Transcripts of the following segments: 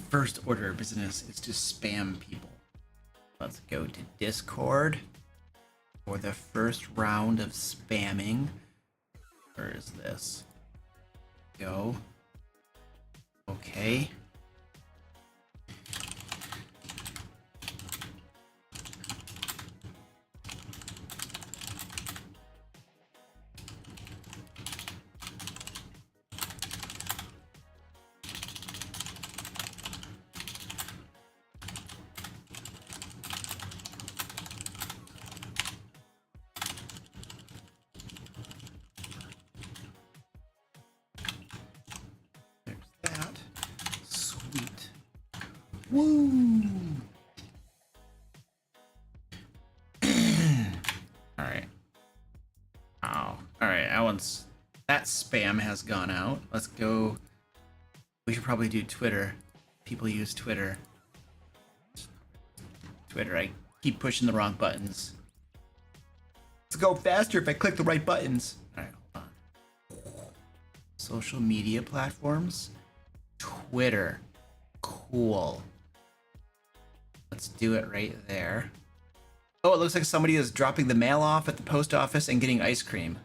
first order of business is to spam people. Let's go to Discord for the first round of spamming. Where is this? Go. Okay. That. Sweet. Woo! Alright. Oh. Alright, that spam has gone out. Let's go. We should probably do Twitter. People use Twitter. I keep pushing the wrong buttons. Let's go faster if I click the right buttons. Alright, hold on. Social media platforms. Twitter. Cool. Let's do it right there. Oh, it looks like somebody is dropping the mail off at the post office and getting ice cream.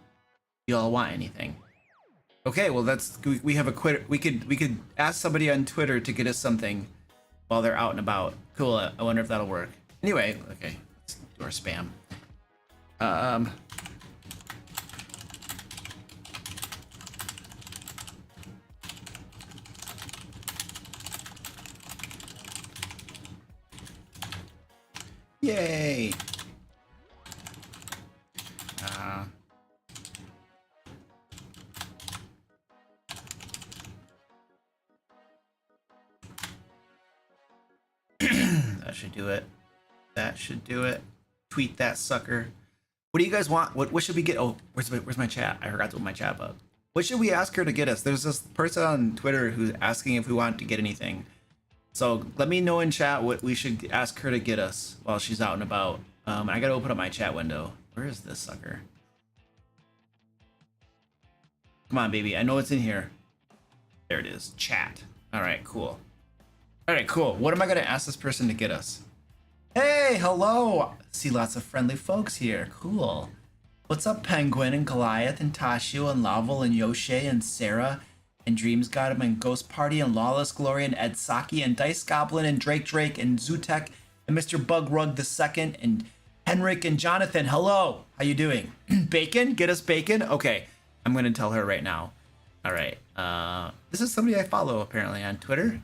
You all want anything? Okay, well we have a quitter. We could ask somebody on Twitter to get us something while they're out and about. Cool. I wonder if that'll work. Anyway, okay, let's do our spam. Yay! That should do it. That should do it. Tweet that sucker. What do you guys want? What should we get? Oh, where's my chat? I forgot to put my chat up. What should we ask her to get us? There's this person on Twitter who's asking if we want to get anything. So let me know in chat what we should ask her to get us while she's out and about. I gotta open up my chat window. Where is this sucker? Come on, baby. I know it's in here. There it is. Chat. All right, cool. All right, cool. What am I gonna ask this person to get us? Hey, hello. See lots of friendly folks here. Cool. What's up, Penguin and Goliath and Tashio and Laval and Yoshi and Sarah and Dreams Gotham and Ghost Party and Lawless Glory and Ed Saki and Dice Goblin and Drake and Zutek and Mr. Bug Rug II and Henrik and Jonathan. Hello. How you doing? Bacon? Get us bacon? Okay. I'm gonna tell her right now. All right. This is somebody I follow apparently on Twitter.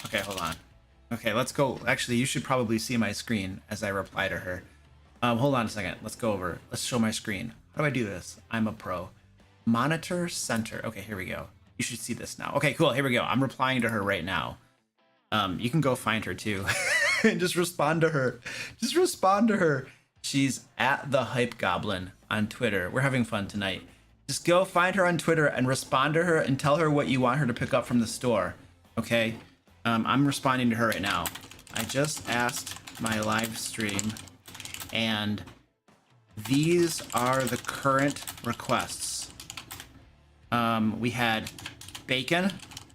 Okay, hold on. Okay, let's go. Actually, you should probably see my screen as I reply to her. Hold on a second. Let's go over. Let's show my screen. How do I do this? I'm a pro. Monitor center. Okay, here we go. You should see this now. Okay, cool. Here we go. I'm replying to her right now. You can go find her too. And just respond to her. Just respond to her. She's at the Hype Goblin on Twitter. We're having fun tonight. Just go find her on Twitter and respond to her and tell her what you want her to pick up from the store. Okay? I'm responding to her right now. I just asked my live stream, and these are the current requests. We had bacon.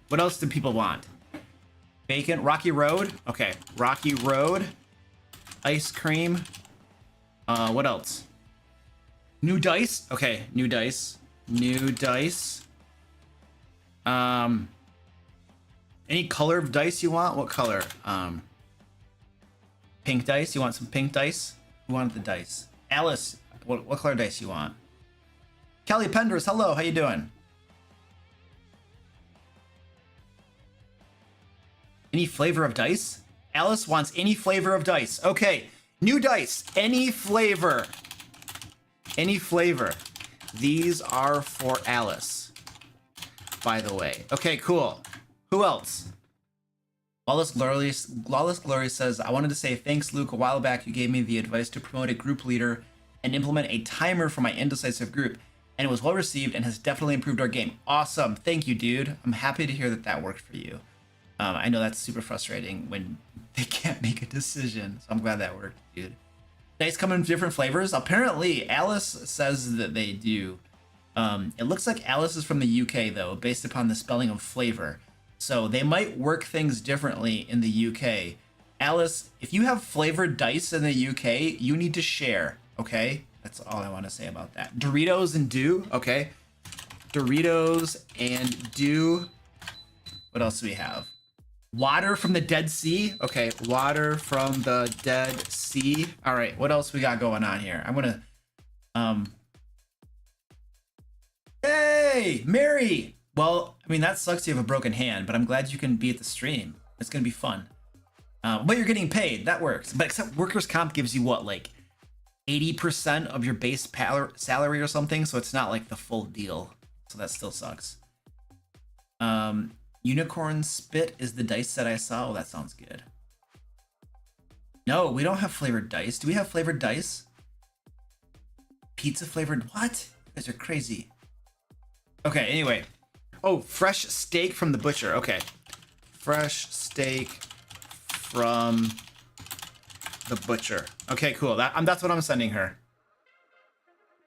What else do people want? Bacon, Rocky Road. Okay, Rocky Road, ice cream. What else? New dice. Okay, new dice. New dice. Any color of dice you want? What color? Pink dice. You want some pink dice? Who wanted the dice? Alice, what color dice you want? Kelly Penders, hello. How you doing? Any flavor of dice? Alice wants any flavor of dice. Okay, new dice. Any flavor. Any flavor. These are for Alice, by the way. Okay, cool. Who else? Lawless Glory says, I wanted to say thanks, Luke. A while back, you gave me the advice to promote a group leader and implement a timer for my indecisive group, and it was well received and has definitely improved our game. Awesome. Thank you, dude. I'm happy to hear that worked for you. I know that's super frustrating when they can't make a decision, so I'm glad that worked, dude. Dice come in different flavors. Apparently, Alice says that they do. It looks like Alice is from the UK though, based upon the spelling of flavor. So they might work things differently in the UK. Alice, if you have flavored dice in the UK, you need to share, okay? That's all I want to say about that. Doritos and Dew, okay? Doritos and Dew. What else do we have? Water from the Dead Sea. Okay, water from the Dead Sea. All right, what else we got going on here? I'm gonna, hey, Mary. Well, I mean, that sucks you have a broken hand, but I'm glad you can be at the stream. It's gonna be fun. But you're getting paid. That works. But except workers' comp gives you what, like 80% of your base salary or something, so it's not like the full deal. So that still sucks. Unicorn Spit is the dice that I saw. Oh, that sounds good. No, we don't have flavored dice. Do we have flavored dice? Pizza flavored? What? You guys are crazy. Okay, anyway. Oh, fresh steak from the butcher. Okay. Fresh steak from the butcher. Okay, cool. That's what I'm sending her.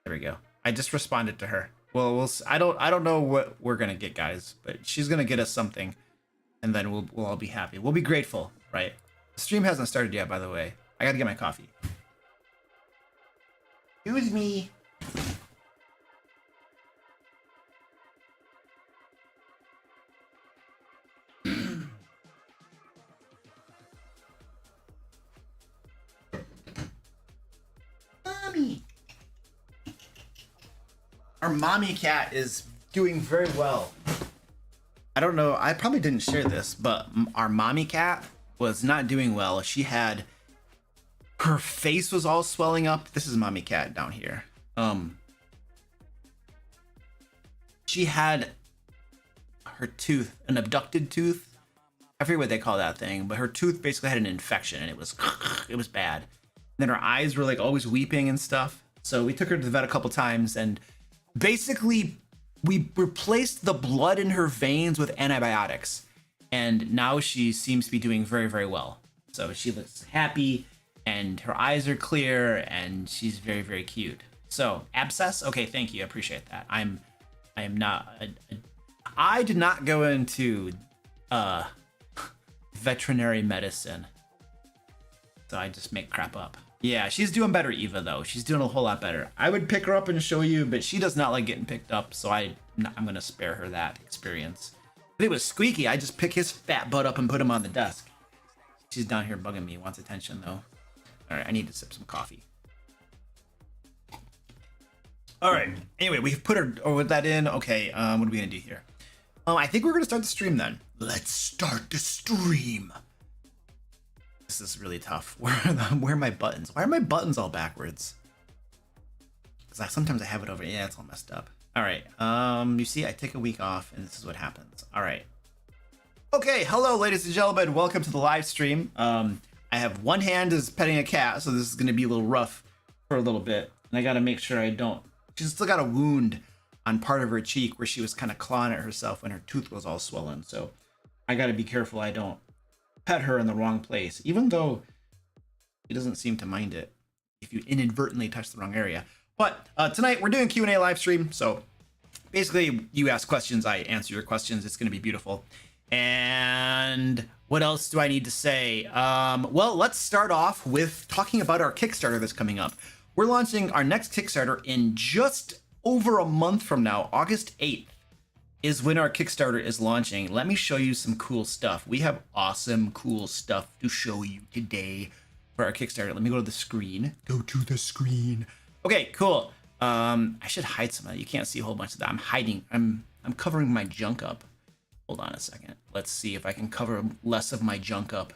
There we go. I just responded to her. Well, I don't know what we're gonna get, guys, but she's gonna get us something, and then we'll all be happy. We'll be grateful, right? The stream hasn't started yet, by the way. I gotta get my coffee. Excuse me. Mommy. Our mommy cat is doing very well. I don't know, I probably didn't share this, but our mommy cat was not doing well. Her face was all swelling up. This is mommy cat down here. She had her tooth, an abducted tooth. I forget what they call that thing, but her tooth basically had an infection and it was bad. And then her eyes were like always weeping and stuff. So we took her to the vet a couple times, and basically we replaced the blood in her veins with antibiotics, and now she seems to be doing very, very well. So she looks happy and her eyes are clear and she's very, very cute. So abscess. Okay. Thank you. I appreciate that. I am not, I did not go into, veterinary medicine. So I just make crap up. Yeah, she's doing better, Eva, though. She's doing a whole lot better. I would pick her up and show you, but she does not like getting picked up, so I'm going to spare her that experience. If it was Squeaky, I'd just pick his fat butt up and put him on the desk. She's down here bugging me, wants attention, though. All right, I need to sip some coffee. All right, anyway, we've put her with that in. Okay, what are we going to do here? I think we're going to start the stream then. Let's start the stream. This is really tough. Where are my buttons? Why are my buttons all backwards? Because sometimes I have it over. Yeah, it's all messed up. All right. You see, I take a week off, and this is what happens. All right. Okay. Hello, ladies and gentlemen. Welcome to the live stream. I have one hand is petting a cat, so this is going to be a little rough for a little bit. And I got to make sure I don't. She's still got a wound on part of her cheek where she was kind of clawing at herself when her tooth was all swollen. So I got to be careful I don't pet her in the wrong place, even though she doesn't seem to mind it if you inadvertently touch the wrong area. But tonight we're doing Q&A live stream, so basically you ask questions, I answer your questions. It's going to be beautiful. And what else do I need to say? Well, let's start off with talking about our Kickstarter that's coming up. We're launching our next Kickstarter in just over a month from now. August 8th is when our Kickstarter is launching. Let me show you some cool stuff. We have awesome, cool stuff to show you today for our Kickstarter. Let me go to the screen. Go to the screen. Okay, cool. I should hide some of that. You can't see a whole bunch of that. I'm hiding. I'm covering my junk up. Hold on a second. Let's see if I can cover less of my junk up.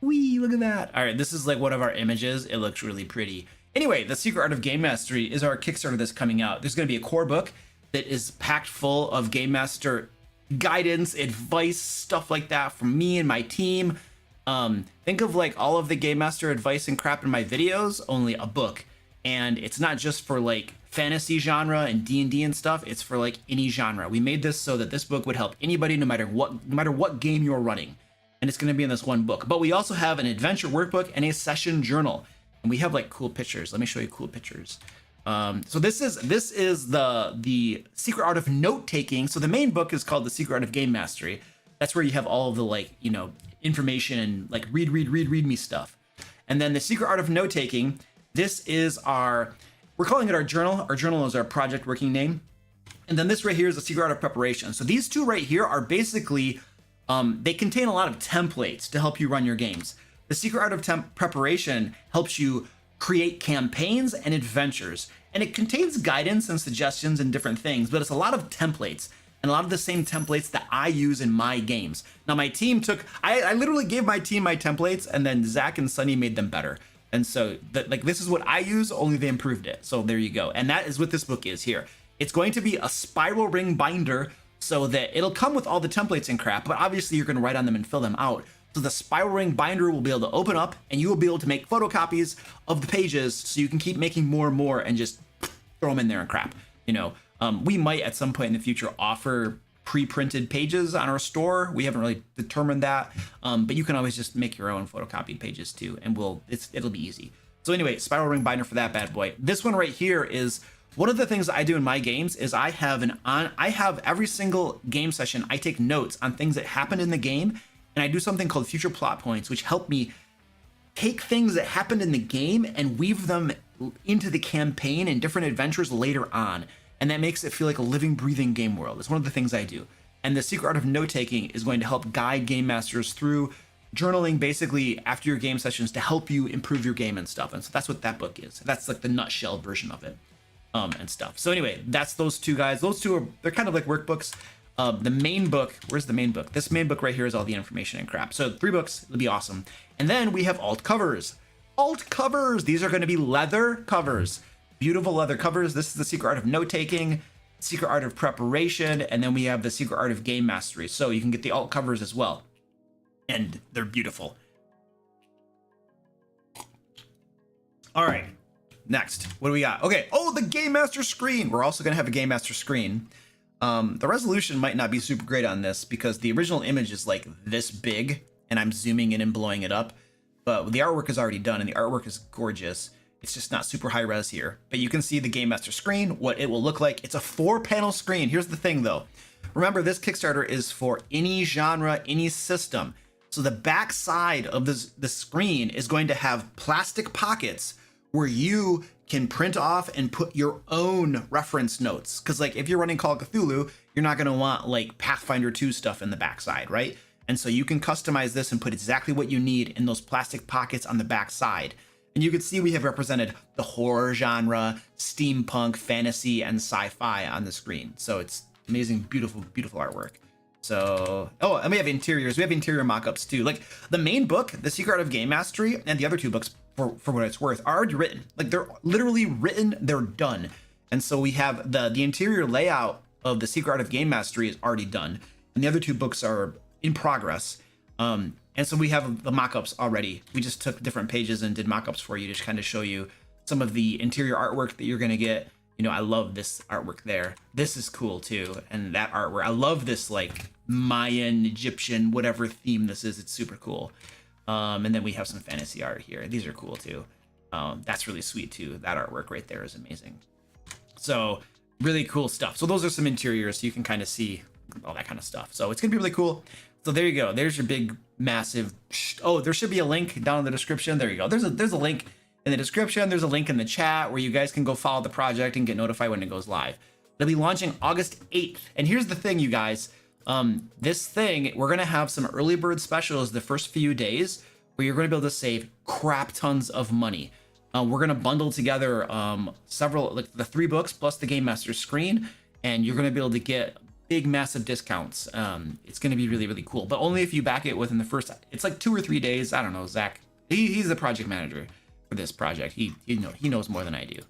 Wee, look at that. All right, this is like one of our images. It looks really pretty. Anyway, The Secret Art of Game Mastery is our Kickstarter that's coming out. There's going to be a core book that is packed full of Game Master guidance, advice, stuff like that from me and my team. Think of like all of the Game Master advice and crap in my videos, only a book. And it's not just for like fantasy genre and D&D and stuff, it's for like any genre. We made this so that this book would help anybody no matter what game you're running. And it's going to be in this one book. But we also have an adventure workbook and a session journal. And we have like cool pictures. Let me show you cool pictures. So this is the secret art of note taking. So the main book is called The Secret Art of Game Mastery. That's where you have all of the like, you know, information and like read me stuff. And then the secret art of note taking, this is we're calling it our journal. Our journal is our project working name. And then this right here is the secret art of preparation. So these two right here are basically, they contain a lot of templates to help you run your games. The secret art of preparation helps you create campaigns and adventures. And it contains guidance and suggestions and different things, but it's a lot of templates and a lot of the same templates that I use in my games. Now my team I literally gave my team my templates, and then Zach and Sunny made them better. And so like this is what I use, only they improved it. So there you go. And that is what this book is here. It's going to be a spiral ring binder so that it'll come with all the templates and crap, but obviously you're going to write on them and fill them out. So the spiral ring binder will be able to open up, and you will be able to make photocopies of the pages so you can keep making more and more and just throw them in there and crap. You know, we might at some point in the future offer pre-printed pages on our store. We haven't really determined that, but you can always just make your own photocopied pages too, and it'll be easy. So anyway, spiral ring binder for that bad boy. This one right here is one of the things I do in my games is I have every single game session, I take notes on things that happen in the game, and I do something called future plot points, which help me take things that happened in the game and weave them into the campaign and different adventures later on. And that makes it feel like a living, breathing game world. It's one of the things I do. And the secret art of note taking is going to help guide game masters through journaling basically after your game sessions to help you improve your game and stuff. And so that's what that book is. That's like the nutshell version of it. And stuff. So anyway, that's those two guys. Those two they're kind of like workbooks. The main book, where's the main book? This main book right here is all the information and crap. So 3 books, it'll be awesome. And then we have alt covers. Alt covers. These are going to be leather covers. Beautiful leather covers. This is the secret art of note taking, secret art of preparation, and then we have the secret art of game mastery. So you can get the alt covers as well. And they're beautiful. All right. Next, what do we got? Okay, the Game Master screen. We're also gonna have a Game Master screen. The resolution might not be super great on this because the original image is like this big, and I'm zooming in and blowing it up. But the artwork is already done, and the artwork is gorgeous. It's just not super high res here. But you can see the Game Master screen, what it will look like. It's a 4-panel screen. Here's the thing though. Remember, this Kickstarter is for any genre, any system. So the back side of the screen is going to have plastic pockets where you can print off and put your own reference notes. Because like if you're running Call of Cthulhu, you're not going to want like Pathfinder 2 stuff in the backside, right? And so you can customize this and put exactly what you need in those plastic pockets on the back side. And you can see we have represented the horror genre, steampunk, fantasy, and sci-fi on the screen. So it's amazing, beautiful, beautiful artwork. So, and we have interiors. We have interior mock-ups too. Like the main book, The Secret Art of Game Mastery, and the other 2 books, for what it's worth, are already written. Like they're literally written, they're done. And so we have the interior layout of The Secret Art of Game Mastery is already done, and the other 2 books are in progress. And so we have the mock-ups already. We just took different pages and did mock-ups for you to kind of show you some of the interior artwork that you're gonna get. You know, I love this artwork there. This is cool too, and that artwork. I love this like Mayan, Egyptian, whatever theme this is. It's super cool. And then we have some fantasy art here. These are cool too. That's really sweet too. That artwork right there is amazing. So really cool stuff. So those are some interiors, so you can kind of see all that kind of stuff. So it's gonna be really cool. So there you go. There's your big, massive. There should be a link down in the description. There you go. There's a link in the description. There's a link in the chat where you guys can go follow the project and get notified when it goes live. It'll be launching August 8th. And here's the thing, you guys. This thing, we're gonna have some early bird specials the first few days where you're gonna be able to save crap tons of money. We're gonna bundle together several, like the 3 books plus the Game Master screen, and you're gonna be able to get big, massive discounts. It's gonna be really, really cool, but only if you back it within the first, it's like 2 or 3 days. I don't know, Zach, he's the project manager for this project. He knows more than I do.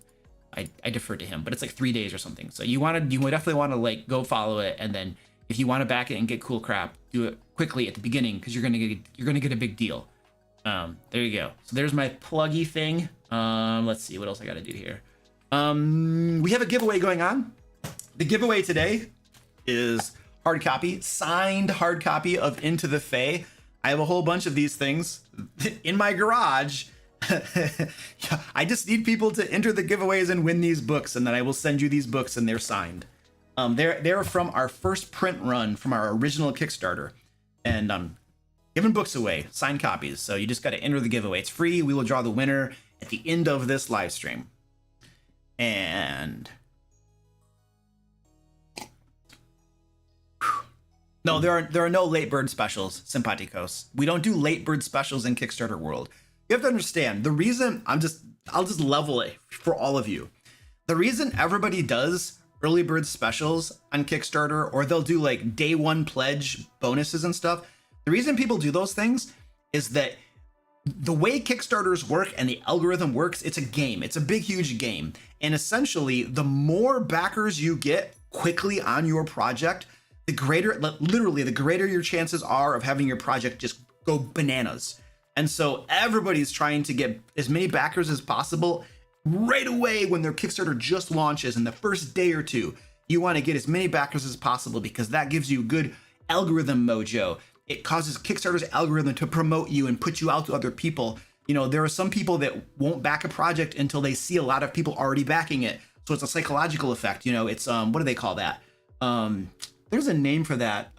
I defer to him, but it's like 3 days or something. So you definitely want to like go follow it, and then if you want to back it and get cool crap, do it quickly at the beginning because you're gonna get a big deal. There you go. So there's my pluggy thing. Let's see what else I got to do here. We have a giveaway going on. The giveaway today is hard copy, signed hard copy of Into the Fae. I have a whole bunch of these things in my garage Yeah, I just need people to enter the giveaways and win these books, and then I will send you these books, and they're signed. They're from our first print run from our original Kickstarter, and giving books away, signed copies. So you just got to enter the giveaway. It's free. We will draw the winner at the end of this live stream. And no, there are no late bird specials, Simpaticos. We don't do late bird specials in Kickstarter world. You have to understand the reason. I'll just level it for all of you. The reason everybody does early bird specials on Kickstarter, or they'll do like day one pledge bonuses and stuff. The reason people do those things is that the way Kickstarters work and the algorithm works, it's a game. It's a big, huge game. And essentially, the more backers you get quickly on your project, the greater, literally, the greater your chances are of having your project just go bananas. And so everybody's trying to get as many backers as possible right away when their Kickstarter just launches. In the first day or two, you want to get as many backers as possible because that gives you good algorithm mojo. It causes Kickstarter's algorithm to promote you and put you out to other people. You know, there are some people that won't back a project until they see a lot of people already backing it. So it's a psychological effect. You know, it's what do they call that? There's a name for that.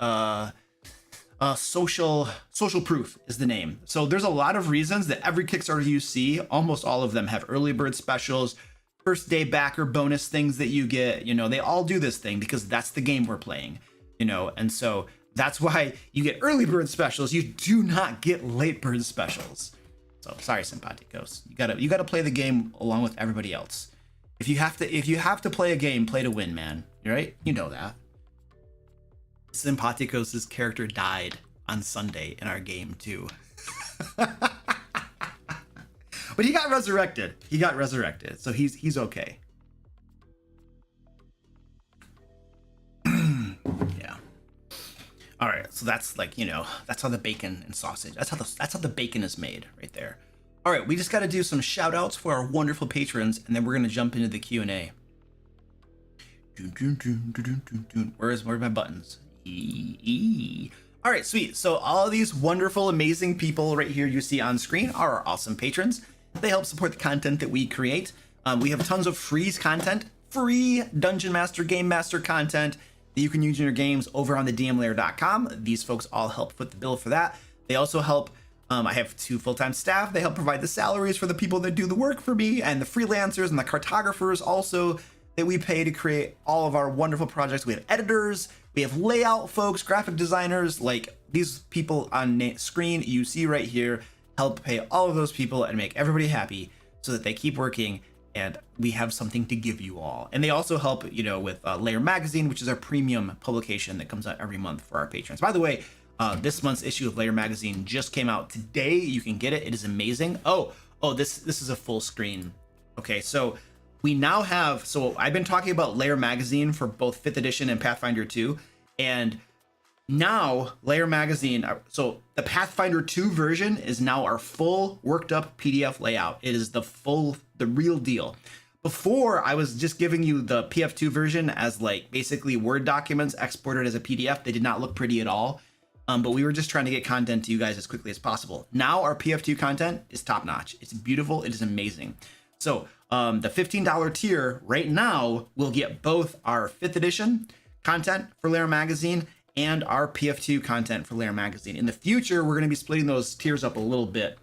Social proof is the name. So there's a lot of reasons that every Kickstarter you see, almost all of them have early bird specials, first day backer bonus things that you get. You know, they all do this thing because that's the game we're playing. You know, and so that's why you get early bird specials. You do not get late bird specials. So sorry, Simpaticos. You gotta play the game along with everybody else. If you have to play a game, play to win, man. Right? You know that. Simpaticos' character died on Sunday in our game too. But he got resurrected. So he's okay. Yeah. All right, so that's like, you know, that's how the bacon and sausage, that's how the bacon is made right there. All right, we just got to do some shout outs for our wonderful patrons, and then we're going to jump into the Q&A. Where's my buttons? All right, sweet. So all of these wonderful, amazing people right here you see on screen are our awesome patrons. They help support the content that we create. We have tons of free content, free Dungeon Master, Game Master content that you can use in your games over on the dmlair.com. These folks all help foot the bill for that. They also help, I have 2 full-time staff. They help provide the salaries for the people that do the work for me, and the freelancers and the cartographers also that we pay to create all of our wonderful projects. We have editors, we have layout folks, graphic designers, like these people on screen you see right here help pay all of those people and make everybody happy so that they keep working and we have something to give you all. And they also help, you know, with Lair magazine, which is our premium publication that comes out every month for our patrons. By the way, this month's issue of Lair magazine just came out today. You can get it. It is amazing. Oh, this is a full screen. Okay, so we now have, so I've been talking about Lair magazine for both 5th edition and Pathfinder 2, and now Lair magazine, so the Pathfinder 2 version is now our full worked up PDF layout. It is the real deal. Before, I was just giving you the PF2 version as like basically Word documents exported as a PDF. They did not look pretty at all, but we were just trying to get content to you guys as quickly as possible. Now our PF2 content is top notch. It's beautiful. It is amazing. So the $15 tier right now will get both our 5th edition content for Lair magazine and our PF2 content for Lair magazine. In the future, we're going to be splitting those tiers up a little bit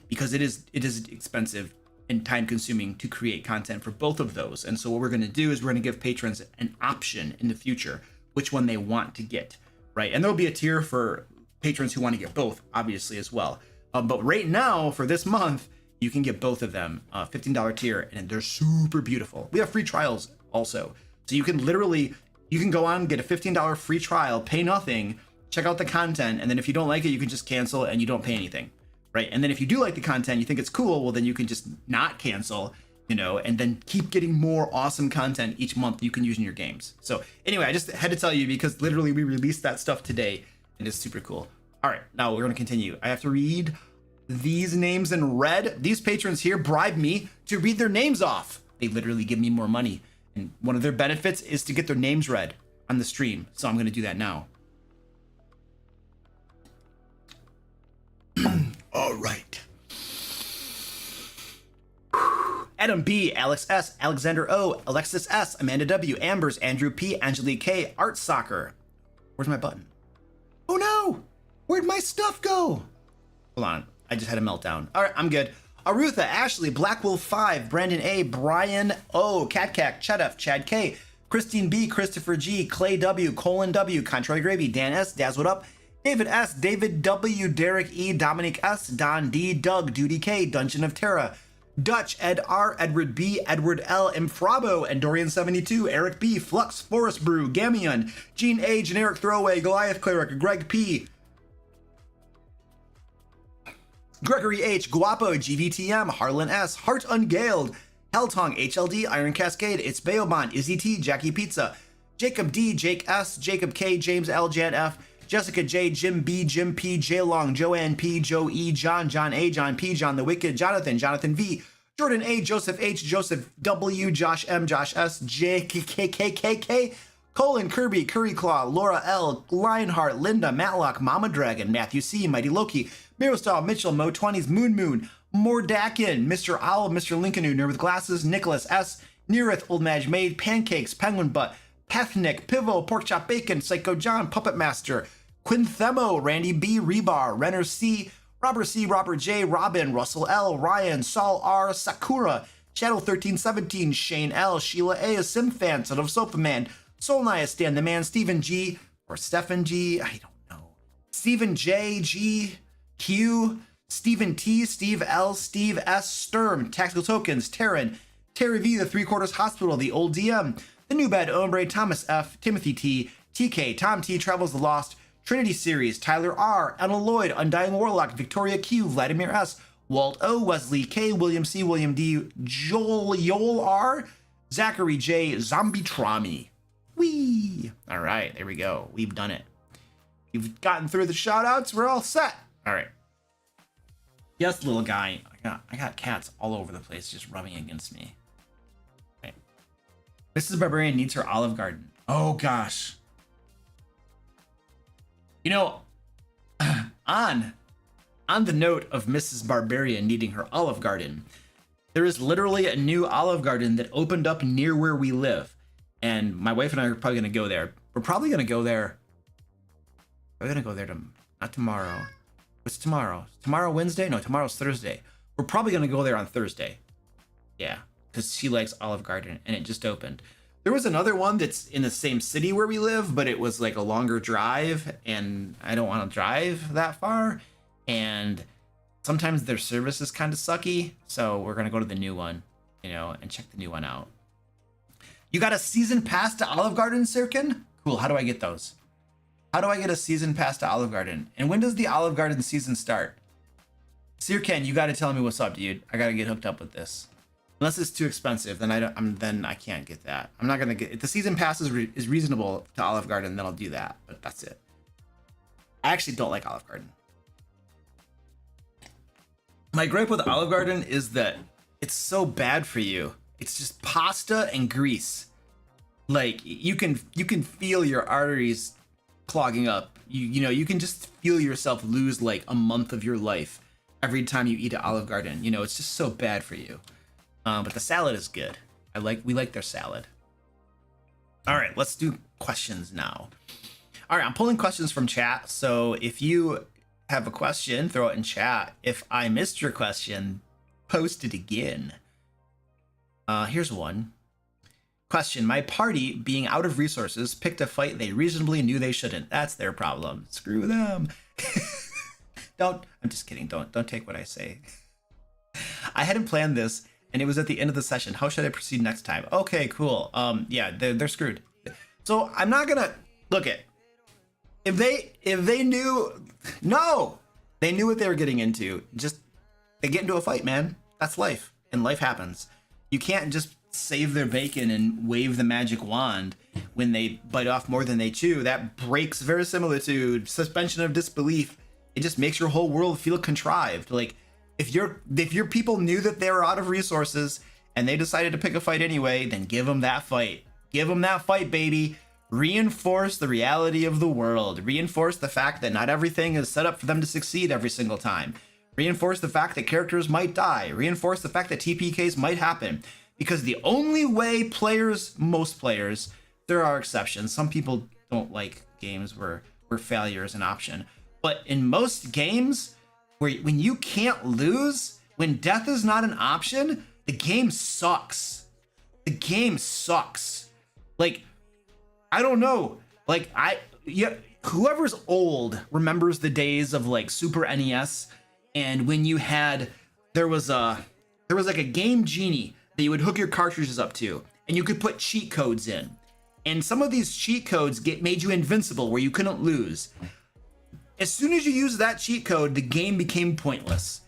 because it is expensive and time consuming to create content for both of those. And so what we're going to do is we're going to give patrons an option in the future, which one they want to get, right? And there'll be a tier for patrons who want to get both, obviously, as well. But right now, for this month, you can get both of them, $15 tier, and they're super beautiful. We have free trials also. So you can go on, get a $15 free trial, pay nothing, check out the content, and then if you don't like it, you can just cancel and you don't pay anything, right? And then if you do like the content, you think it's cool, well, then you can just not cancel, you know, and then keep getting more awesome content each month you can use in your games. So anyway, I just had to tell you because literally we released that stuff today and it's super cool. All right, now we're going to continue. I have to read these names in red. These patrons here bribe me to read their names off. They literally give me more money. And one of their benefits is to get their names read on the stream. So I'm going to do that now. All right. Adam B, Alex S, Alexander O, Alexis S, Amanda W, Ambers, Andrew P, Angelique K, Art Soccer. Where's my button? Oh no! Where'd my stuff go? Hold on, I just had a meltdown. All right, I'm good. Arutha, Ashley, Black Wolf 5, Brandon A, Brian O, Cat Cack, Chedef, Chad K, Christine B, Christopher G, Clay W, Colin W, Contrary Gravy, Dan S, Daz What Up, David S, David W, Derek E, Dominic S, Don D, Doug, Duty K, Dungeon of Terra, Dutch, Ed R, Edward B, Edward L, Imfrabo, and Dorian72, Eric B, Flux, Forest Brew, Gamion, Gene A, Generic Throwaway, Goliath Cleric, Greg P, Gregory H, Guapo, GVTM, Harlan S, Heart Ungaled, Helltong, HLD, Iron Cascade, It's Baobon, Izzy T, Jackie Pizza, Jacob D, Jake S, Jacob K, James L, Jan F, Jessica J, Jim B, Jim P, J Long, Joanne P, Joe E, John, John A, John P, John the Wicked, Jonathan, Jonathan V, Jordan A, Joseph H, Joseph W, Josh M, Josh S, J, K, Colin, Kirby, Curry Claw, Laura L, Lionheart, Linda, Matlock, Mama Dragon, Matthew C, Mighty Loki, Mirostal, Mitchell, Mo 20s, Moon, Mordakin, Mr. Owl, Mr. Lincoln, Nerd with Glasses, Nicholas S, Neareth, Old Madge Maid, Pancakes, Penguin Butt, Pethnick, Pivo, Porkchop Bacon, Psycho John, Puppet Master, Quinthemo, Randy B, Rebar, Renner C, Robert J, Robin, Russell L, Ryan, Saul R, Sakura, Shadow 1317, Shane L, Sheila A, a Sim fan, Son of Sofa Man, Soul Nia, Stan the Man, Stephen G, or Stephen G, I don't know, Stephen J, G, Q, Stephen T, Steve L, Steve S, Sturm, Tactical Tokens, Terran, Terry V, the Three Quarters Hospital, the Old DM, the New Bad Ombre, Thomas F, Timothy T, TK, Tom T, Travels the Lost, Trinity Series, Tyler R, Emma Lloyd, Undying Warlock, Victoria Q, Vladimir S, Walt O, Wesley K, William C, William D, Joel R, Zachary J, Zombie Trami. Whee! All right, there we go. We've done it. We've gotten through the shout-outs. We're all set. All right. Yes, little guy. I got cats all over the place just rubbing against me. Okay. Mrs. Barbarian needs her Olive Garden. Oh, gosh. You know, on the note of Mrs. Barbarian needing her Olive Garden, there is literally a new Olive Garden that opened up near where we live. And my wife and I are probably going to go there. We're probably going to go there. We're going to go there not tomorrow. What's tomorrow? Tomorrow Wednesday? No, tomorrow's Thursday. We're probably going to go there on Thursday. Yeah, because she likes Olive Garden and it just opened. There was another one that's in the same city where we live, but it was like a longer drive and I don't want to drive that far. And sometimes their service is kind of sucky. So we're going to go to the new one, and check the new one out. You got a season pass to Olive Garden, Sirkin? Cool. How do I get those? How do I get a season pass to Olive Garden? And when does the Olive Garden season start? Sirken, you got to tell me what's up, dude. I got to get hooked up with this. Unless it's too expensive, then I can't get that. I'm not gonna get. If the season pass is reasonable to Olive Garden, then I'll do that. But that's it. I actually don't like Olive Garden. My gripe with Olive Garden is that it's so bad for you. It's just pasta and grease. Like you can feel your arteries clogging up. You can just feel yourself lose like a month of your life every time you eat at Olive Garden. It's just so bad for you. But the salad is good. We like their salad. All right, let's do questions now. All right, I'm pulling questions from chat. So if you have a question, throw it in chat. If I missed your question, post it again. Here's one. Question, my party, being out of resources, picked a fight they reasonably knew they shouldn't. That's their problem. Screw them. I'm just kidding. Don't take what I say. I hadn't planned this, and it was at the end of the session. How should I proceed next time? Okay, cool. Yeah, they're screwed. So I'm not gonna look at if they knew. No, they knew what they were getting into. Just they get into a fight, man. That's life, and life happens. You can't just save their bacon and wave the magic wand when they bite off more than they chew. That breaks, very similar to suspension of disbelief. It just makes your whole world feel contrived. Like if your people knew that they were out of resources and they decided to pick a fight anyway, then give them that fight. Give them that fight, baby. Reinforce the reality of the world. Reinforce the fact that not everything is set up for them to succeed every single time. Reinforce the fact that characters might die. Reinforce the fact that TPKs might happen. Because the only way players, most players, there are exceptions. Some people don't like games where failure is an option. But in most games, when you can't lose, when death is not an option, the game sucks. The game sucks. Like, I don't know. Like, whoever's old remembers the days of like Super NES, and when you had, there was like a game genie that you would hook your cartridges up to, and you could put cheat codes in. And some of these cheat codes made you invincible, where you couldn't lose. As soon as you used that cheat code, the game became pointless.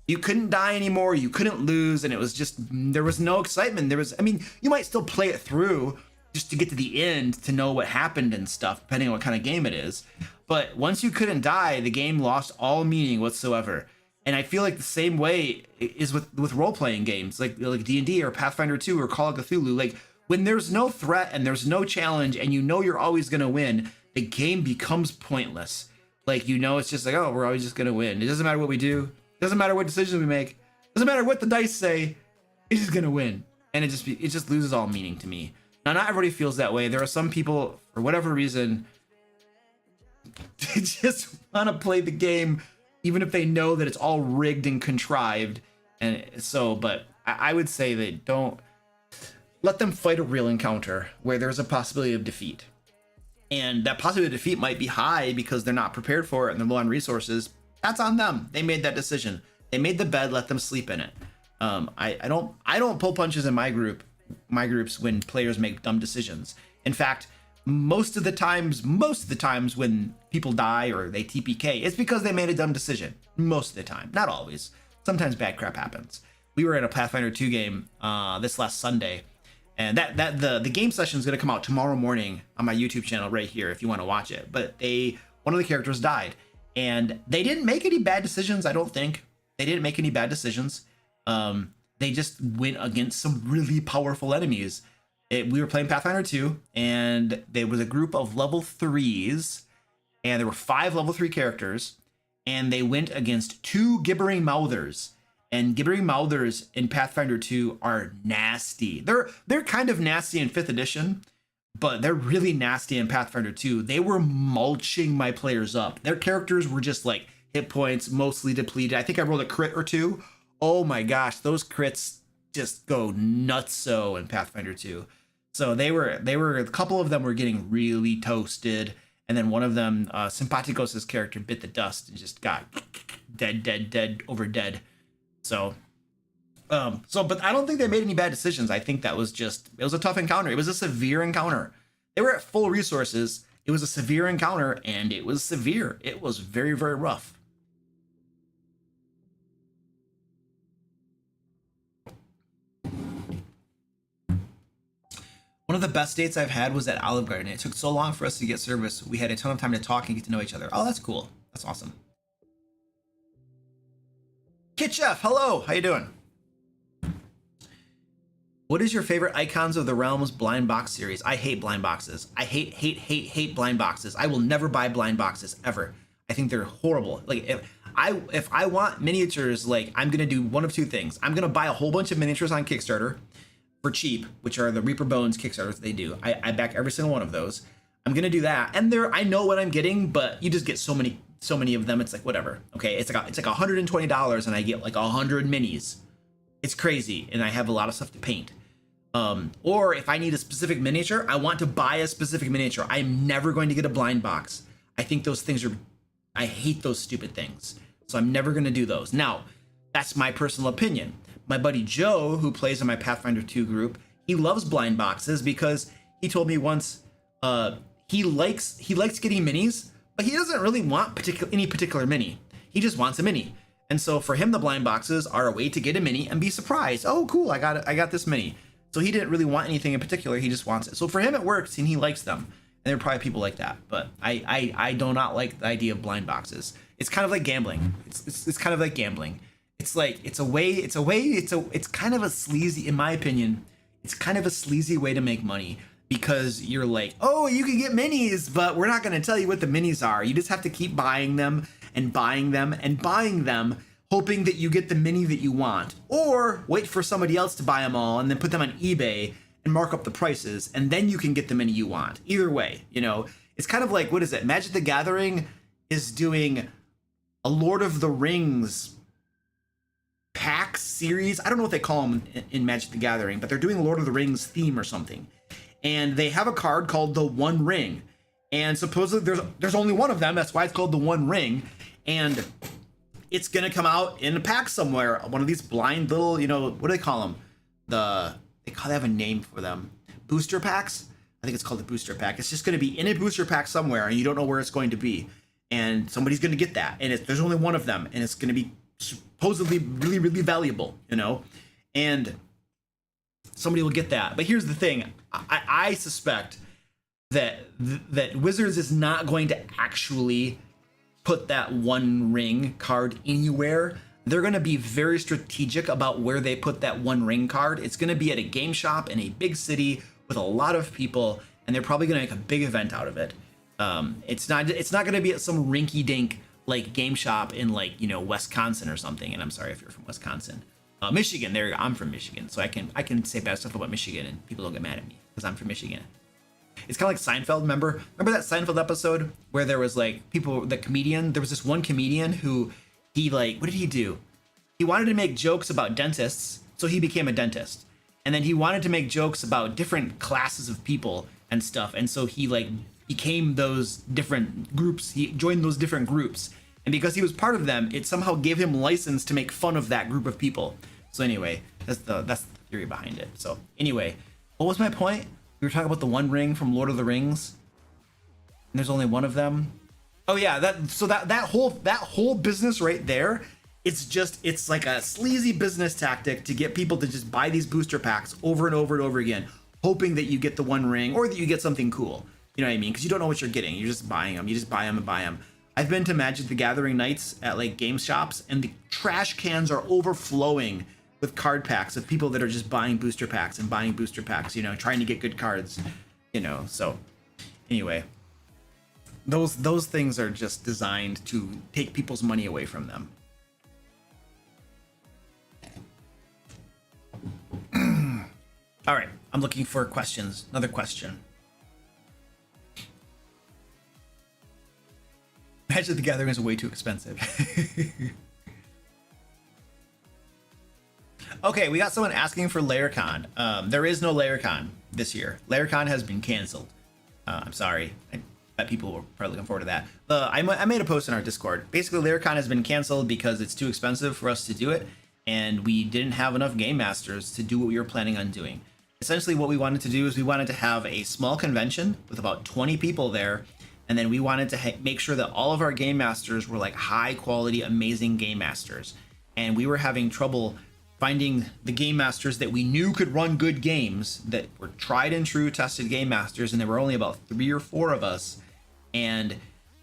You couldn't die anymore, you couldn't lose, and it was just, there was no excitement. I mean, you might still play it through just to get to the end to know what happened and stuff, depending on what kind of game it is. But once you couldn't die, the game lost all meaning whatsoever. And I feel like the same way is with role-playing games, like D&D or Pathfinder 2 or Call of Cthulhu. Like, when there's no threat and there's no challenge and you know you're always going to win, the game becomes pointless. Like, you know, it's just like, oh, we're always just going to win. It doesn't matter what we do. It doesn't matter what decisions we make. It doesn't matter what the dice say. It's just going to win. And it just loses all meaning to me. Now, not everybody feels that way. There are some people, for whatever reason, they just want to play the game even if they know that it's all rigged and contrived. And so, but I would say that don't let them fight a real encounter where there's a possibility of defeat. And that possibility of defeat might be high because they're not prepared for it and they're low on resources. That's on them. They made that decision. They made the bed, let them sleep in it. I don't pull punches in my groups when players make dumb decisions. In fact, most of the times when people die or they TPK, it's because they made a dumb decision. Most of the time, not always. Sometimes bad crap happens. We were in a Pathfinder 2 game this last Sunday, and the game session is going to come out tomorrow morning on my YouTube channel right here if you want to watch it. But one of the characters died, and they didn't make any bad decisions. I don't think they didn't make any bad decisions. They just went against some really powerful enemies. We were playing Pathfinder 2, and there was a group of level 3s, and there were 5 level 3 characters, and they went against 2 gibbering mouthers. And gibbering mouthers in Pathfinder 2 are nasty. They're kind of nasty in 5th edition, but they're really nasty in Pathfinder 2. They were mulching my players up. Their characters were just like hit points, mostly depleted. I think I rolled a crit or 2. Oh my gosh, those crits just go nutso in Pathfinder 2. So they were a couple of them were getting really toasted, and then one of them, Sympathicos' character, bit the dust and just got dead over dead. So but I don't think they made any bad decisions. I think it was a tough encounter. It was a severe encounter. They were at full resources. It was a severe encounter, and it was severe. It was very, very rough. One of the best dates I've had was at Olive Garden. It took so long for us to get service. We had a ton of time to talk and get to know each other. Oh, that's cool. That's awesome. Kit Chef, hello. How you doing? What is your favorite Icons of the Realms blind box series? I hate blind boxes. I hate blind boxes. I will never buy blind boxes ever. I think they're horrible. Like if I want miniatures, like I'm gonna do one of two things. I'm gonna buy a whole bunch of miniatures on Kickstarter for cheap, which are the Reaper Bones Kickstarters they do. I back every single one of those. I'm gonna do that, and I know what I'm getting, but you just get so many of them. It's like whatever. Okay, it's like $120, and I get like 100 minis. It's crazy, and I have a lot of stuff to paint. Or if I need a specific miniature, I want to buy a specific miniature. I'm never going to get a blind box. I think those things I hate those stupid things. So I'm never going to do those. Now, that's my personal opinion. My buddy Joe, who plays in my Pathfinder 2 group, he loves blind boxes because he told me once he likes getting minis, but he doesn't really want any particular mini. He just wants a mini. And so for him, the blind boxes are a way to get a mini and be surprised. Oh, cool, I got this mini. So he didn't really want anything in particular. He just wants it. So for him, it works, and he likes them. And there are probably people like that. But I do not like the idea of blind boxes. It's kind of like gambling. It's kind of like gambling. It's kind of a sleazy, in my opinion, it's kind of a sleazy way to make money, because you're like, oh, you can get minis, but we're not going to tell you what the minis are. You just have to keep buying them and buying them and buying them. hoping that you get the mini that you want, or wait for somebody else to buy them all and then put them on eBay and mark up the prices, and then you can get the mini you want. Either way, you know, it's kind of like, what is it? Magic the Gathering is doing a Lord of the Rings pack series. I don't know what they call them in Magic the Gathering, but they're doing a Lord of the Rings theme or something. And they have a card called the One Ring. And supposedly there's only one of them. That's why it's called the One Ring. And it's going to come out in a pack somewhere. One of these blind little, you know, what do they call them? They have a name for them. Booster packs? I think it's called the booster pack. It's just going to be in a booster pack somewhere, and you don't know where it's going to be. And somebody's going to get that. And there's only one of them. And it's going to be supposedly really, really valuable, you know? And somebody will get that. But here's the thing. I suspect that Wizards is not going to actually put that One Ring card anywhere. They're going to be very strategic about where they put that One Ring card. It's going to be at a game shop in a big city with a lot of people, and they're probably going to make a big event out of it. It's not going to be at some rinky-dink like game shop in, like, you know, Wisconsin or something. And I'm sorry if you're from Wisconsin. Michigan. There you go. I'm from Michigan, so I can say bad stuff about Michigan and people don't get mad at me because I'm from Michigan. It's kind of like Seinfeld. Remember that Seinfeld episode where there was like the comedian, there was this one comedian who he, like, what did he do? He wanted to make jokes about dentists, so he became a dentist. And then he wanted to make jokes about different classes of people and stuff. And so he, like, became those different groups. He joined those different groups. And because he was part of them, it somehow gave him license to make fun of that group of people. So anyway, that's the theory behind it. So anyway, what was my point? We were talking about the One Ring from Lord of the Rings. And there's only one of them. Oh yeah, that whole business right there, it's like a sleazy business tactic to get people to just buy these booster packs over and over and over again, hoping that you get the One Ring or that you get something cool. You know what I mean? Because you don't know what you're getting. You're just buying them. You just buy them and buy them. I've been to Magic the Gathering nights at like game shops, and the trash cans are overflowing with card packs of people that are just buying booster packs and buying booster packs, you know, trying to get good cards, you know. So anyway, those things are just designed to take people's money away from them. All right, I'm looking for questions. Another question. Magic the Gathering is way too expensive. Okay, we got someone asking for LairCon. There is no LairCon this year. LairCon has been canceled. I'm sorry. I bet people were probably looking forward to that. I made a post in our Discord. Basically, LairCon has been canceled because it's too expensive for us to do it, and we didn't have enough game masters to do what we were planning on doing. Essentially, what we wanted to do is we wanted to have a small convention with about 20 people there, and then we wanted to make sure that all of our game masters were like high quality, amazing game masters. And we were having trouble finding the game masters that we knew could run good games, that were tried and true tested game masters. And there were only about 3 or 4 of us. And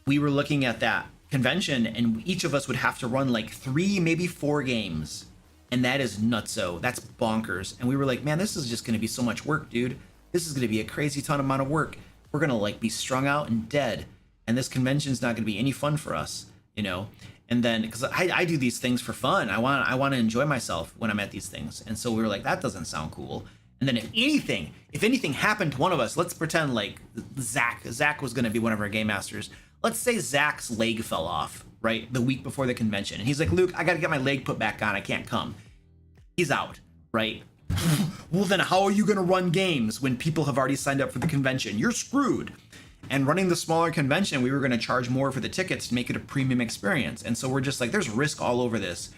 we were looking at that convention, and each of us would have to run like 3, maybe 4 games. And that is nutso. That's bonkers. And we were like, man, this is just going to be so much work, dude. This is going to be a crazy ton amount of work. We're going to like be strung out and dead. And this convention's not going to be any fun for us, you know? And then, because I do these things for fun. I want to enjoy myself when I'm at these things. And so we were like, that doesn't sound cool. And then if anything happened to one of us, let's pretend like Zach was going to be one of our game masters. Let's say Zach's leg fell off, right? The week before the convention. And he's like, Luke, I got to get my leg put back on. I can't come. He's out, right? Well, then how are you going to run games when people have already signed up for the convention? You're screwed. And running the smaller convention, we were going to charge more for the tickets to make it a premium experience. And so we're just like, there's risk all over this.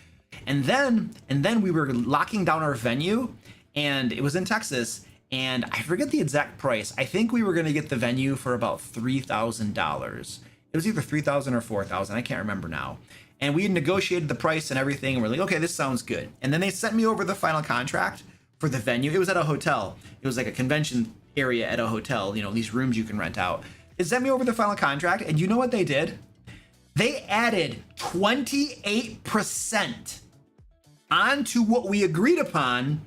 And then we were locking down our venue, and it was in Texas, and I forget the exact price. I think we were going to get the venue for about $3,000. It was either $3,000 or $4,000. I can't remember now. And we had negotiated the price and everything, and we're like, okay, this sounds good. And then they sent me over the final contract for the venue. It was at a hotel. It was like a convention area at a hotel, you know, these rooms you can rent out. They sent me over the final contract, and you know what they did? They added 28% onto what we agreed upon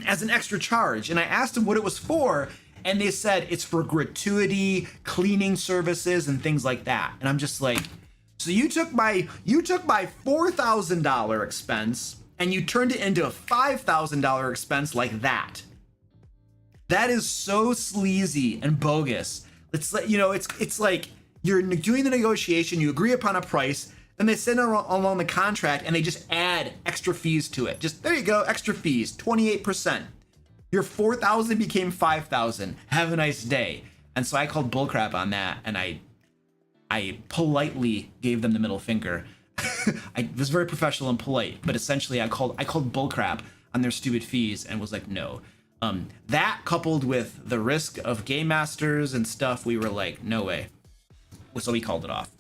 as an extra charge. And I asked them what it was for, and they said it's for gratuity, cleaning services, and things like that. And I'm just like, So you took my $4,000 expense and you turned it into a $5,000 expense like that. That is so sleazy and bogus. It's like, you know, it's like you're doing the negotiation, you agree upon a price, then they send along the contract and they just add extra fees to it. Just there you go, extra fees, 28%. Your 4,000 became 5,000. Have a nice day. And so I called bullcrap on that, and I politely gave them the middle finger. I was very professional and polite, but essentially I called bullcrap on their stupid fees and was like, no. That coupled with the risk of game masters and stuff, we were like, no way. So we called it off.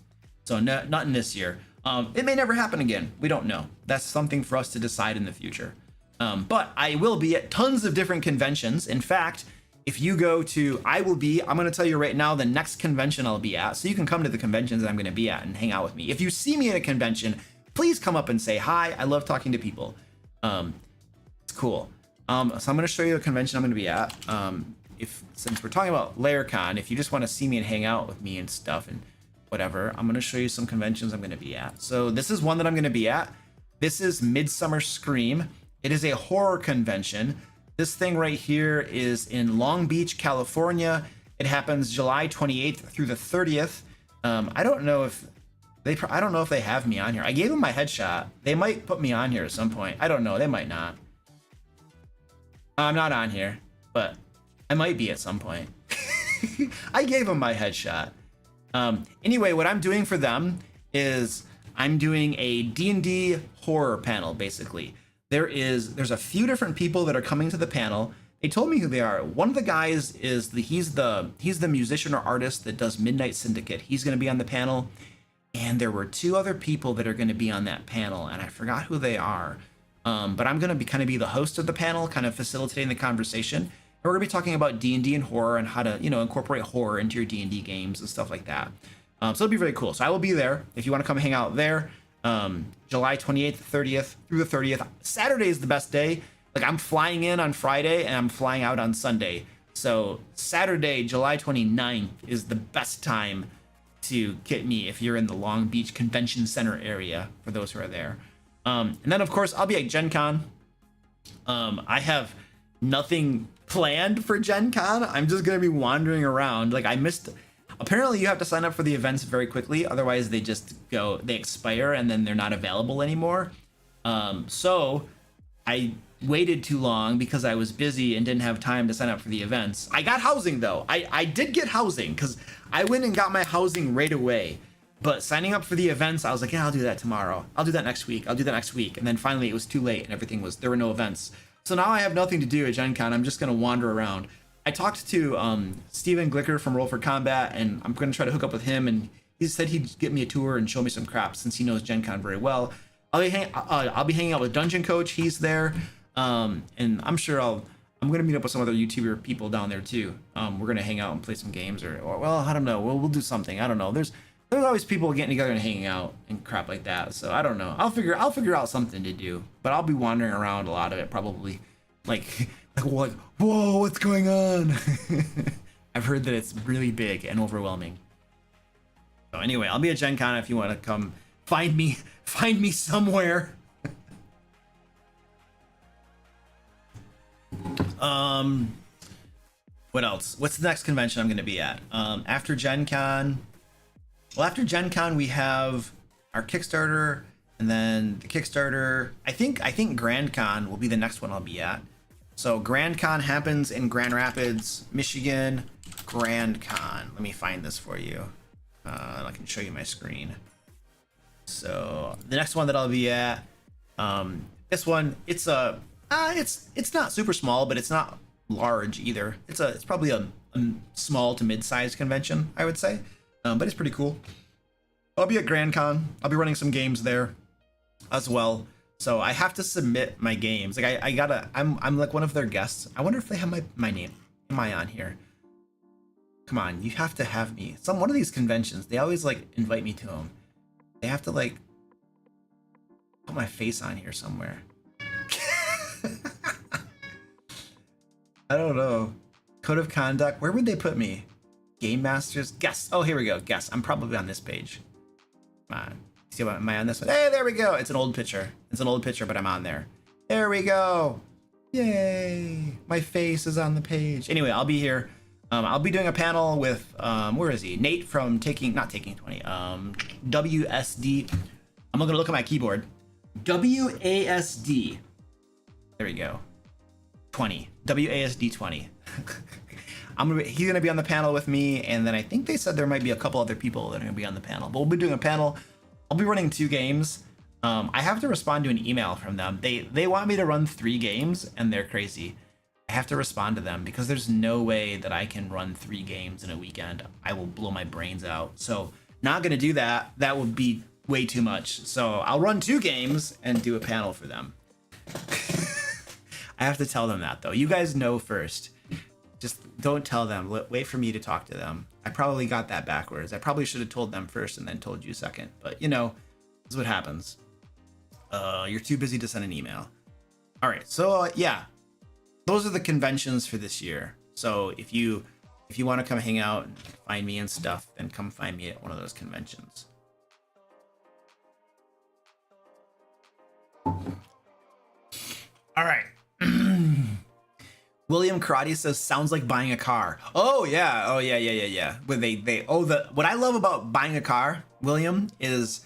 So not in this year. It may never happen again. We don't know. That's something for us to decide in the future. But I will be at tons of different conventions. In fact, if you go to, I'm going to tell you right now the next convention I'll be at. So you can come to the conventions that I'm going to be at and hang out with me. If you see me at a convention, please come up and say hi. I love talking to people. It's cool. So I'm going to show you a convention I'm going to be at. Since we're talking about LairCon, if you just want to see me and hang out with me and stuff and whatever, I'm going to show you some conventions I'm going to be at. So this is one that I'm going to be at. This is Midsummer Scream. It is a horror convention. This thing right here is in Long Beach, California. It happens July 28th through the 30th. I don't know if they have me on here. I gave them my headshot. They might put me on here at some point. I don't know. They might not. I'm not on here, but I might be at some point. I gave them my headshot. Anyway, what I'm doing for them is I'm doing a D&D horror panel, basically. There's a few different people that are coming to the panel. They told me who they are. One of the guys is he's the musician or artist that does Midnight Syndicate. He's going to be on the panel. And there were two other people that are going to be on that panel, and I forgot who they are. But I'm going to kind of be the host of the panel, kind of facilitating the conversation. And we're going to be talking about D&D and horror and how to, incorporate horror into your D&D games and stuff like that. So it'll be very cool. So I will be there if you want to come hang out there. July 28th, 30th through the 30th. Saturday is the best day. Like, I'm flying in on Friday and I'm flying out on Sunday. So Saturday, July 29th is the best time to get me if you're in the Long Beach Convention Center area, for those who are there. And then, of course, I'll be at Gen Con. I have nothing planned for Gen Con. I'm just going to be wandering around. Like, apparently you have to sign up for the events very quickly. Otherwise, they expire and then they're not available anymore. So I waited too long because I was busy and didn't have time to sign up for the events. I got housing, though. I did get housing because I went and got my housing right away. But signing up for the events, I was like, yeah, I'll do that tomorrow. I'll do that next week. I'll do that next week. And then finally it was too late and there were no events. So now I have nothing to do at Gen Con. I'm just going to wander around. I talked to Steven Glicker from Roll for Combat, and I'm going to try to hook up with him. And he said he'd get me a tour and show me some crap since he knows Gen Con very well. I'll be hanging out with Dungeon Coach. He's there. And I'm sure I'm going to meet up with some other YouTuber people down there too. We're going to hang out and play some games or well, I don't know. We'll do something. I don't know. There's always people getting together and hanging out and crap like that. So I don't know. I'll figure out something to do, but I'll be wandering around a lot of it probably. Like what? Whoa, what's going on? I've heard that it's really big and overwhelming. So anyway, I'll be at Gen Con if you want to come find me somewhere. What else? What's the next convention I'm going to be at? After Gen Con. Well, after Gen Con, we have our Kickstarter, and then the Kickstarter. I think Grand Con will be the next one I'll be at. So Grand Con happens in Grand Rapids, Michigan. Grand Con. Let me find this for you. I can show you my screen. So the next one that I'll be at, this one, it's not super small, but it's not large either. It's probably a small to mid-sized convention, I would say. But it's pretty cool. I'll be at Grand Con. I'll be running some games there as well. So I have to submit my games. Like I'm like one of their guests. I wonder if they have my name. Am I on here? Come on, you have to have me. One of these conventions, they always like invite me to them. They have to like put my face on here somewhere. I don't know. Code of conduct. Where would they put me? Game Masters? Guest. Oh, here we go. Guest. I'm probably on this page. Come on. See, am I on this one? Hey, there we go. It's an old picture. It's an old picture, but I'm on there. There we go. Yay. My face is on the page. Anyway, I'll be here. I'll be doing a panel with, where is he? Nate from not Taking 20, WSD. I'm going to look at my keyboard. WASD. There we go. 20. WASD 20. He's gonna be on the panel with me, and then I think they said there might be a couple other people that are gonna be on the panel. But we'll be doing a panel. I'll be running 2 games. I have to respond to an email from them. They want me to run 3 games, and they're crazy. I have to respond to them because there's no way that I can run 3 games in a weekend. I will blow my brains out. So not gonna do that. That would be way too much. So I'll run 2 games and do a panel for them. I have to tell them that though. You guys know first. Just don't tell them. Wait for me to talk to them. I probably got that backwards. I probably should have told them first and then told you second. But you know, this is what happens. You're too busy to send an email. All right. So yeah, those are the conventions for this year. So if you want to come hang out and find me and stuff, then come find me at one of those conventions. All right. William Karate says sounds like buying a car. Oh yeah. What I love about buying a car, William, is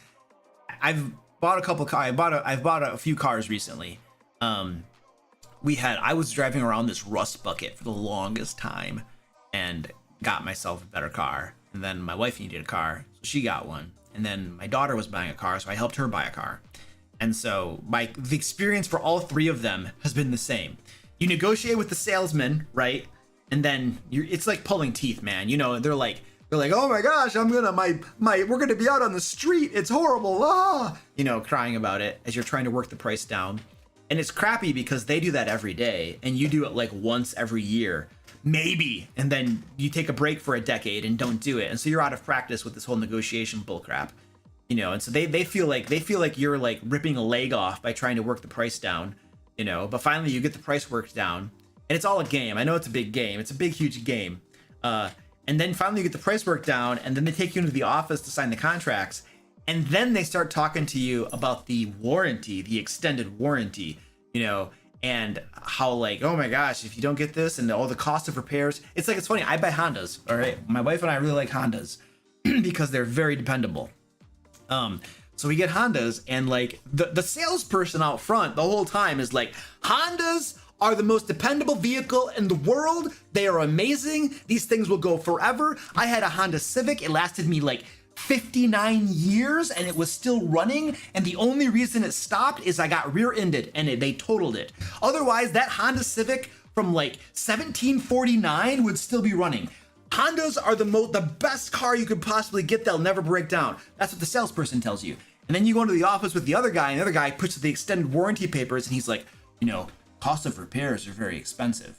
I've bought a couple cars. I've bought a few cars recently. I was driving around this rust bucket for the longest time and got myself a better car. And then my wife needed a car, so she got one. And then my daughter was buying a car, so I helped her buy a car. And so the experience for all 3 of them has been the same. You negotiate with the salesman, right? And then it's like pulling teeth, man. You know, they're like, oh my gosh, we're gonna be out on the street. It's horrible. Ah, you know, crying about it as you're trying to work the price down. And it's crappy because they do that every day and you do it like once every year, maybe. And then you take a break for a decade and don't do it. And so you're out of practice with this whole negotiation bullcrap. You know, and so they feel like you're like ripping a leg off by trying to work the price down, you know, but finally you get the price worked down and it's all a game. I know it's a big game. It's a big, huge game. And then finally you get the price worked down and then they take you into the office to sign the contracts. And then they start talking to you about the warranty, the extended warranty, you know, and how like, oh my gosh, if you don't get this and all the cost of repairs, it's funny. I buy Hondas. All right. My wife and I really like Hondas because they're very dependable. So we get Hondas and like the salesperson out front the whole time is like, Hondas are the most dependable vehicle in the world. They are amazing. These things will go forever. I had a Honda Civic. It lasted me like 59 years and it was still running. And the only reason it stopped is I got rear-ended and they totaled it. Otherwise, that Honda Civic from like 1749 would still be running. Hondas are the best car you could possibly get. They'll never break down. That's what the salesperson tells you. And then you go into the office with the other guy and the other guy puts the extended warranty papers and he's like, you know, cost of repairs are very expensive.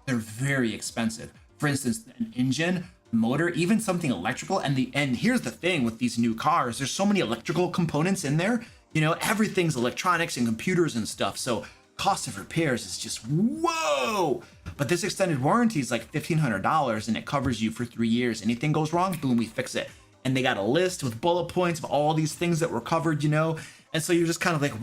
They're very expensive. For instance, an engine, motor, even something electrical. And here's the thing with these new cars, there's so many electrical components in there. You know, everything's electronics and computers and stuff. So cost of repairs is just whoa. But this extended warranty is like $1,500 and it covers you for 3 years. Anything goes wrong, boom, we fix it. And they got a list with bullet points of all these things that were covered, you know. And so you're just kind of like,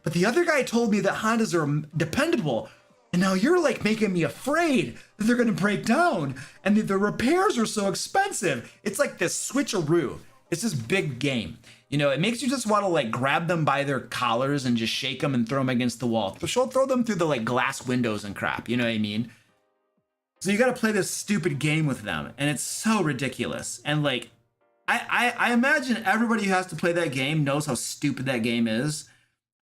but the other guy told me that Hondas are dependable. And now you're like making me afraid that they're going to break down and the repairs are so expensive. It's like this switcheroo. It's this big game. You know, it makes you just want to like grab them by their collars and just shake them and throw them against the wall. Throw them through the like glass windows and crap. You know what I mean? So you got to play this stupid game with them. And it's so ridiculous. And like, I imagine everybody who has to play that game knows how stupid that game is.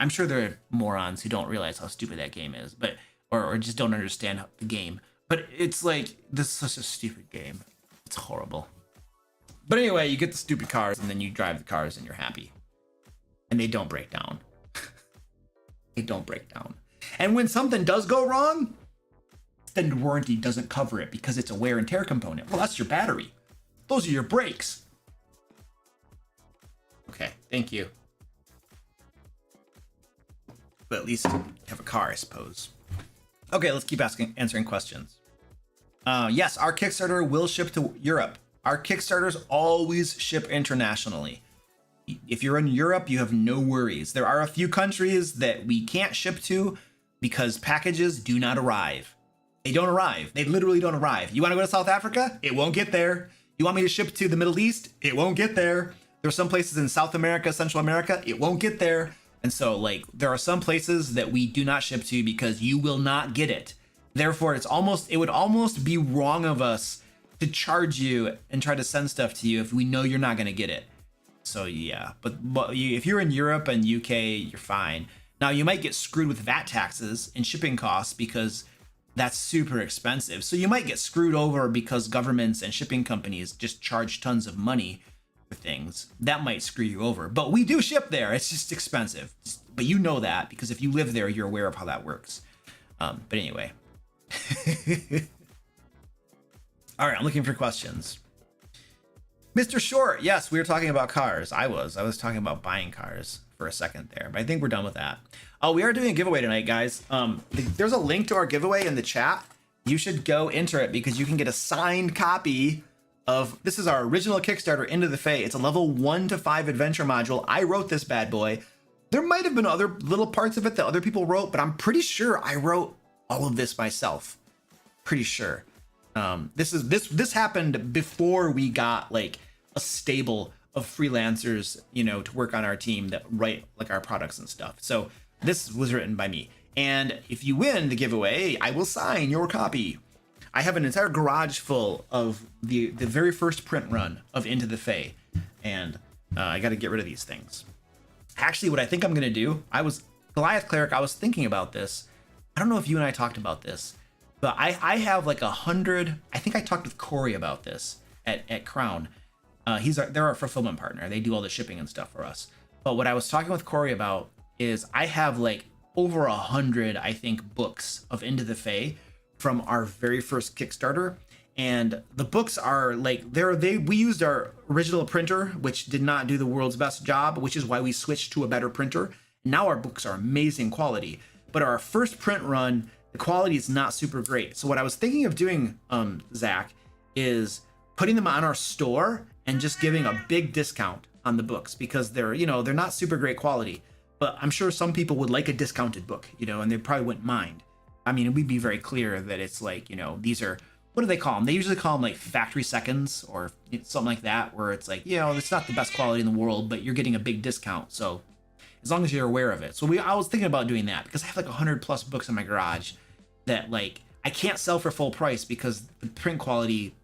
I'm sure there are morons who don't realize how stupid that game is, but or just don't understand the game. But it's like, this is such a stupid game. It's horrible. But anyway, you get the stupid cars and then you drive the cars and you're happy. And they don't break down. They don't break down. And when something does go wrong, extended warranty doesn't cover it because it's a wear and tear component. Well, that's your battery. Those are your brakes. Okay, thank you. But at least you have a car, I suppose. Okay, let's keep answering questions. Yes, our Kickstarter will ship to Europe. Our Kickstarters always ship internationally. If you're in Europe, you have no worries. There are a few countries that we can't ship to because packages do not arrive. They don't arrive. They literally don't arrive. You want to go to South Africa? It won't get there. You want me to ship to the Middle East? It won't get there. There are some places in South America, Central America. It won't get there. And so, like, there are some places that we do not ship to because you will not get it. Therefore, it would almost be wrong of us to charge you and try to send stuff to you if we know you're not going to get it. So yeah, but if you're in Europe and UK, you're fine. Now you might get screwed with VAT taxes and shipping costs because that's super expensive. So you might get screwed over because governments and shipping companies just charge tons of money for things. That might screw you over. But we do ship there. It's just expensive. But you know that because if you live there, you're aware of how that works. But anyway. All right, I'm looking for questions. Mr. Short, yes, we were talking about cars. I was talking about buying cars for a second there, but I think we're done with that. Oh, we are doing a giveaway tonight, guys. There's a link to our giveaway in the chat. You should go enter it because you can get a signed copy of, this is our original Kickstarter, Into the Fae. It's a level 1 to 5 adventure module. I wrote this bad boy. There might have been other little parts of it that other people wrote, but I'm pretty sure I wrote all of this myself. Pretty sure. This happened before we got like a stable of freelancers, you know, to work on our team that write like our products and stuff. So this was written by me. And if you win the giveaway, I will sign your copy. I have an entire garage full of the very first print run of Into the Fae, and I got to get rid of these things. Actually, what I think I'm gonna do, Goliath Cleric, I was thinking about this. I don't know if you and I talked about this, but I have like 100. I think I talked with Corey about this at Crown. They're our fulfillment partner. They do all the shipping and stuff for us. But what I was talking with Corey about is I have like over 100, I think, books of Into the Fae from our very first Kickstarter. And the books are like, we used our original printer, which did not do the world's best job, which is why we switched to a better printer. Now our books are amazing quality, but our first print run, the quality is not super great. So what I was thinking of doing, Zach, is putting them on our store and just giving a big discount on the books because they're not super great quality, but I'm sure some people would like a discounted book, and they probably wouldn't mind. I mean, we'd be very clear that it's like, these are, what do they call them? They usually call them like factory seconds or something like that, where it's like, it's not the best quality in the world, but you're getting a big discount. So as long as you're aware of it. So I was thinking about doing that because I have like 100 plus books in my garage that like I can't sell for full price because the print quality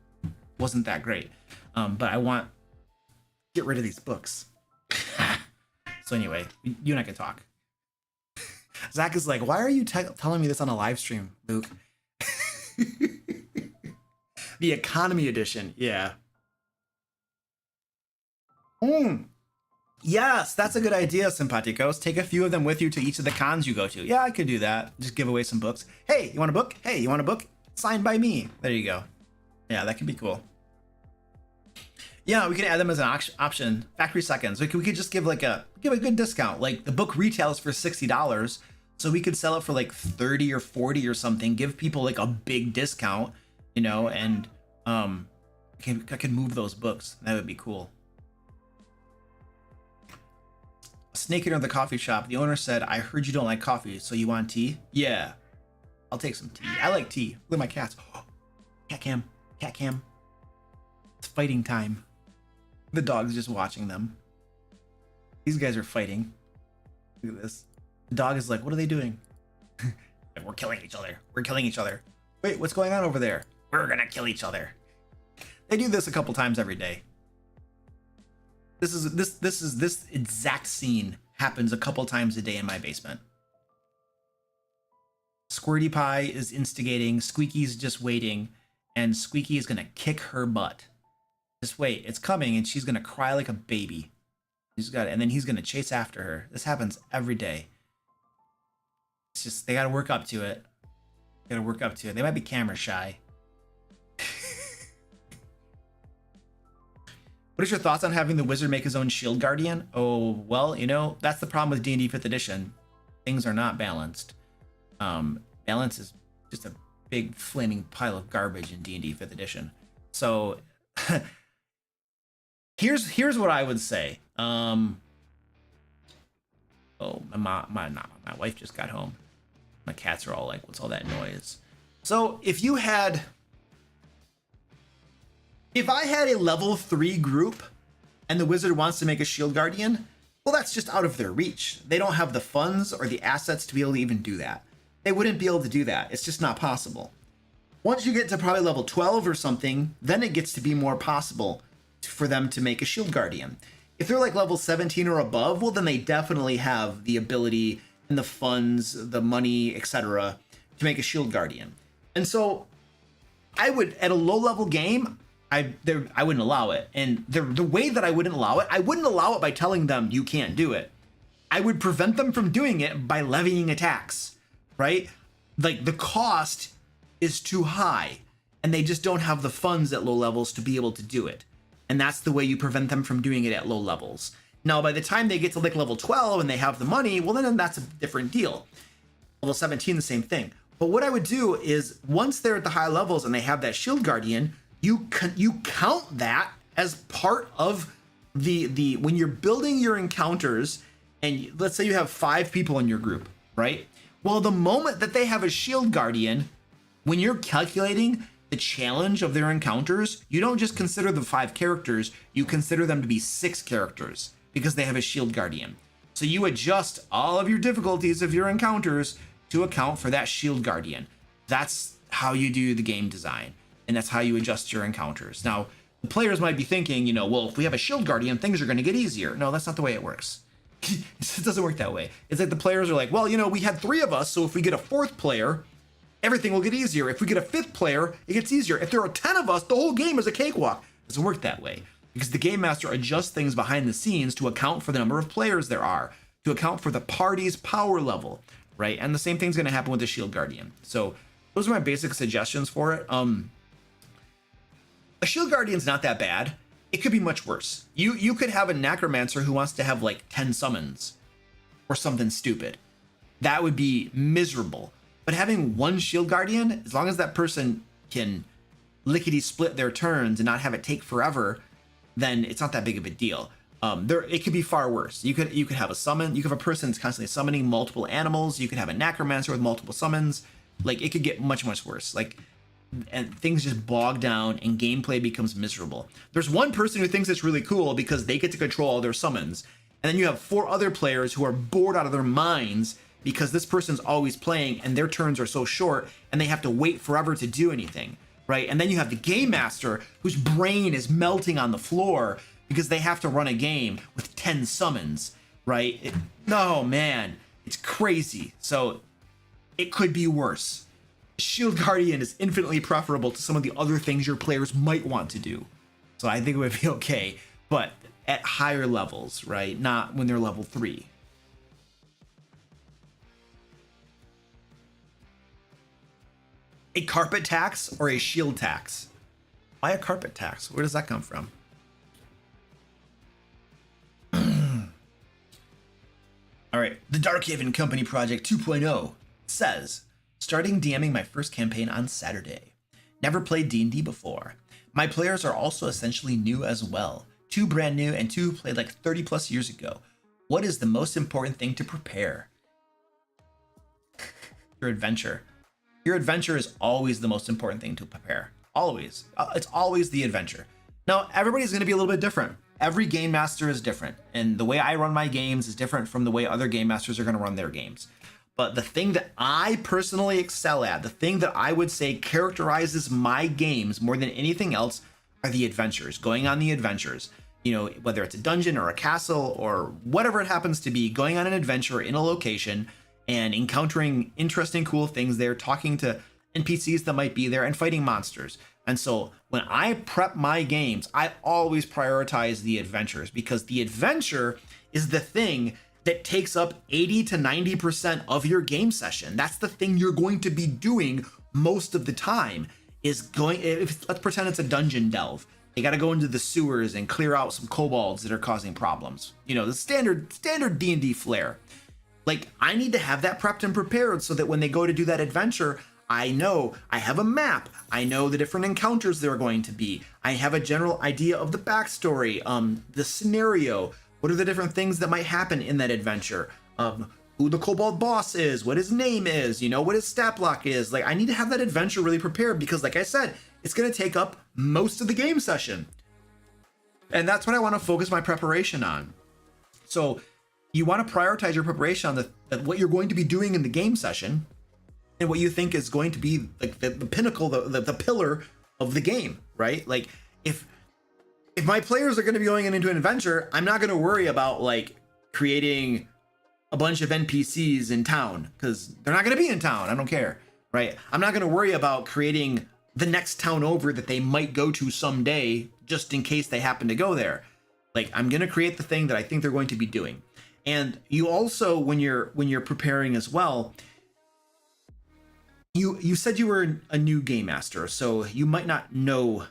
wasn't that great. But I want to get rid of these books. So anyway, you and I can talk. Zach is like, why are you telling me this on a live stream, Luke? The economy edition, yeah. Yes, that's a good idea, Simpaticos. Take a few of them with you to each of the cons you go to. Yeah, I could do that. Just give away some books. Hey, you want a book? Hey, you want a book? Signed by me. There you go. Yeah, that could be cool. Yeah, we can add them as an option. Factory seconds. We could just give a good discount. Like the book retails for $60, so we could sell it for like 30 or 40 or something. Give people like a big discount, and I could move those books. That would be cool. Snake into the coffee shop. The owner said, "I heard you don't like coffee, so you want tea?" Yeah, I'll take some tea. I like tea. Look at my cats. Cat cam. Cat cam. It's fighting time. The dog's just watching them. These guys are fighting. Look at this. The dog is like, what are they doing? We're killing each other. We're killing each other. Wait, what's going on over there? We're gonna kill each other. They do this a couple times every day. This exact scene happens a couple times a day in my basement. Squirty Pie is instigating, Squeaky's just waiting, and Squeaky is gonna kick her butt. Just wait, it's coming, and she's gonna cry like a baby. And then he's gonna chase after her. This happens every day. It's just, they gotta work up to it. They might be camera shy. What is your thoughts on having the wizard make his own shield guardian? Oh, well, that's the problem with D&D 5th edition. Things are not balanced. Balance is just a big flaming pile of garbage in D&D 5th edition. So here's what I would say. Oh, my wife just got home. My cats are all like, what's all that noise? So if I had a level 3 group and the wizard wants to make a shield guardian, well, that's just out of their reach. They don't have the funds or the assets to be able to even do that. They wouldn't be able to do that. It's just not possible. Once you get to probably level 12 or something, then it gets to be more possible for them to make a shield guardian. If they're like level 17 or above, well, then they definitely have the ability and the funds, the money, etc., to make a shield guardian. And so I would, at a low level game, I wouldn't allow it. And the way that I wouldn't allow it by telling them you can't do it. I would prevent them from doing it by levying attacks, right? Like the cost is too high and they just don't have the funds at low levels to be able to do it. And that's the way you prevent them from doing it at low levels. Now, by the time they get to like level 12 and they have the money, well, then that's a different deal. Level 17, the same thing. But what I would do is once they're at the high levels and they have that shield guardian, you count that as part of the when you're building your encounters, and let's say you have 5 people in your group, right? Well, the moment that they have a shield guardian, when you're calculating the challenge of their encounters, you don't just consider the 5 characters, you consider them to be 6 characters because they have a shield guardian. So you adjust all of your difficulties of your encounters to account for that shield guardian. That's how you do the game design. And that's how you adjust your encounters. Now, the players might be thinking, well, if we have a shield guardian, things are going to get easier. No, that's not the way it works. It doesn't work that way. It's like the players are like, well, we had 3 of us, so if we get a 4th player, everything will get easier. If we get a 5th player, it gets easier. If there are 10 of us, the whole game is a cakewalk. It doesn't work that way because the game master adjusts things behind the scenes to account for the number of players there are, to account for the party's power level, right? And the same thing's going to happen with the shield guardian. So those are my basic suggestions for it. A shield guardian's not that bad. It could be much worse. You could have a necromancer who wants to have like 10 summons or something stupid. That would be miserable. But having one shield guardian, as long as that person can lickety split their turns and not have it take forever, then it's not that big of a deal. It could be far worse. You could have a summon. You could have a person that's constantly summoning multiple animals. You could have a necromancer with multiple summons. Like it could get much worse. And things just bog down and gameplay becomes miserable. There's one person who thinks it's really cool because they get to control all their summons. And then you have 4 other players who are bored out of their minds because this person's always playing and their turns are so short and they have to wait forever to do anything, right? And then you have the game master whose brain is melting on the floor because they have to run a game with 10 summons, right? No, man, it's crazy. So it could be worse. Shield Guardian is infinitely preferable to some of the other things your players might want to do. So I think it would be okay, but at higher levels, right? Not when they're level 3. A carpet tax or a shield tax? Why a carpet tax? Where does that come from? All right, the Darkhaven Company Project 2.0 says, starting DMing my first campaign on Saturday. Never played D&D before. My players are also essentially new as well. 2 brand new and 2 who played like 30 plus years ago. What is the most important thing to prepare? Your adventure. Your adventure is always the most important thing to prepare. Always. It's always the adventure. Now, everybody's going to be a little bit different. Every game master is different. And the way I run my games is different from the way other game masters are going to run their games. But the thing that I personally excel at, the thing that I would say characterizes my games more than anything else are the adventures, going on the adventures. Whether it's a dungeon or a castle or whatever it happens to be, going on an adventure in a location and encountering interesting, cool things there, talking to NPCs that might be there and fighting monsters. And so when I prep my games, I always prioritize the adventures because the adventure is the thing that takes up 80 to 90% of your game session. That's the thing you're going to be doing most of the time let's pretend it's a dungeon delve. They got to go into the sewers and clear out some kobolds that are causing problems. The standard D&D flair. Like I need to have that prepped and prepared so that when they go to do that adventure, I know I have a map. I know the different encounters there are going to be. I have a general idea of the backstory, the scenario, What are the different things that might happen in that adventure? Who the kobold boss is, what his name is, you know, what his stat block is. Like, I need to have that adventure really prepared because, like I said, it's going to take up most of the game session. And that's what I want to focus my preparation on. So you want to prioritize your preparation on what you're going to be doing in the game session and what you think is going to be like the pinnacle, the pillar of the game, right? Like, if my players are going to be going into an adventure, I'm not going to worry about like creating a bunch of NPCs in town because they're not going to be in town. I don't care, right? I'm not going to worry about creating the next town over that they might go to someday just in case they happen to go there. Like, I'm going to create the thing that I think they're going to be doing. And you also, when you're preparing as well, you said you were a new game master, so you might not know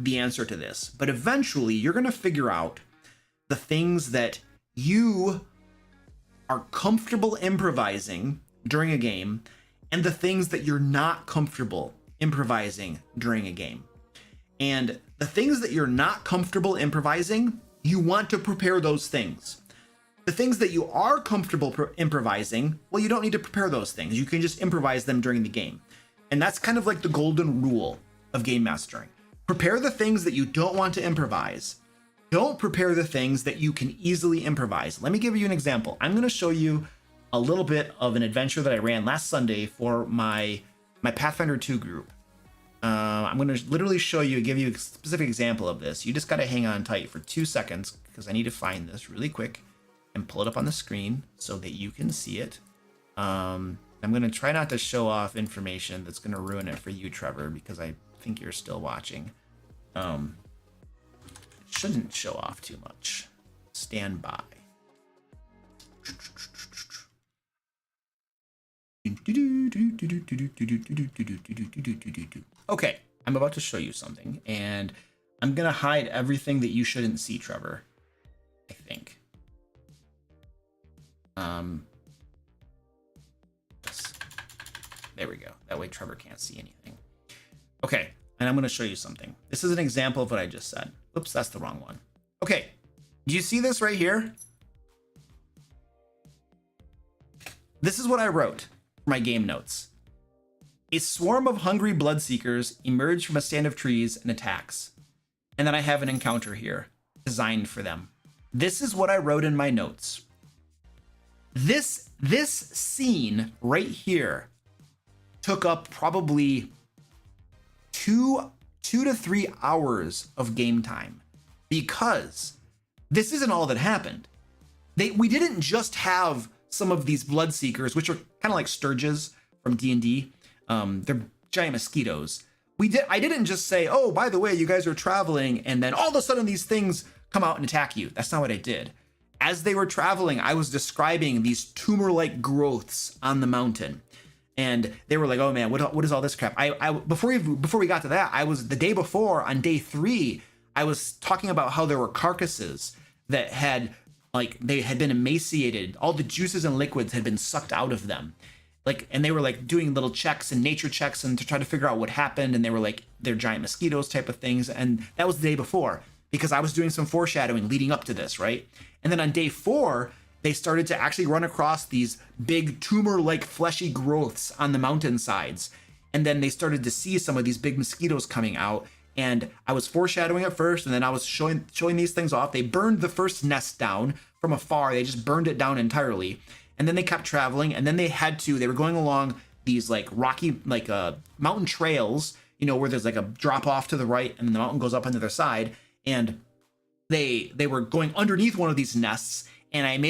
the answer to this, but eventually you're going to figure out the things that you are comfortable improvising during a game and the things that you're not comfortable improvising during a game. And the things that you're not comfortable improvising, you want to prepare those things. The things that you are comfortable improvising, well, you don't need to prepare those things. You can just improvise them during the game. And that's kind of like the golden rule of game mastering. Prepare the things that you don't want to improvise. Don't prepare the things that you can easily improvise. Let me give you an example. I'm going to show you a little bit of an adventure that I ran last Sunday for my Pathfinder 2 group. I'm going to literally give you a specific example of this. You just got to hang on tight for 2 seconds because I need to find this really quick and pull it up on the screen so that you can see it. I'm going to try not to show off information that's going to ruin it for you, Trevor, because I think you're still watching. Shouldn't show off too much. Stand by. Okay, I'm about to show you something, and I'm gonna hide everything that you shouldn't see, Trevor. I think. There we go. That way Trevor can't see anything. Okay, and I'm gonna show you something. This is an example of what I just said. Oops, that's the wrong one. Okay, do you see this right here? This is what I wrote for my game notes. A swarm of hungry bloodseekers emerge from a stand of trees and attacks. And then I have an encounter here, designed for them. This is what I wrote in my notes. This scene right here took up probably two to 3 hours of game time, because this isn't all that happened. We didn't just have some of these bloodseekers, which are kind of like sturges from D&D. They're giant mosquitoes. I didn't just say, oh, by the way, you guys are traveling, and then all of a sudden these things come out and attack you. That's not what I did. As they were traveling, I was describing these tumor-like growths on the mountain. And they were like, oh man, what is all this crap? Before we got to that, I was the day before on day 3, I was talking about how there were carcasses that had they had been emaciated. All the juices and liquids had been sucked out of them. And they were like doing little checks and nature checks and to try to figure out what happened. And they were like, they're giant mosquitoes type of things. And that was the day before, because I was doing some foreshadowing leading up to this, right? And then on day 4, they started to actually run across these big tumor-like fleshy growths on the mountainsides. And then they started to see some of these big mosquitoes coming out. And I was foreshadowing at first, and then I was showing these things off. They burned the first nest down from afar. They just burned it down entirely. And then they kept traveling, and then they were going along these like rocky, mountain trails, where there's like a drop off to the right and the mountain goes up on the other side. And they were going underneath one of these nests, and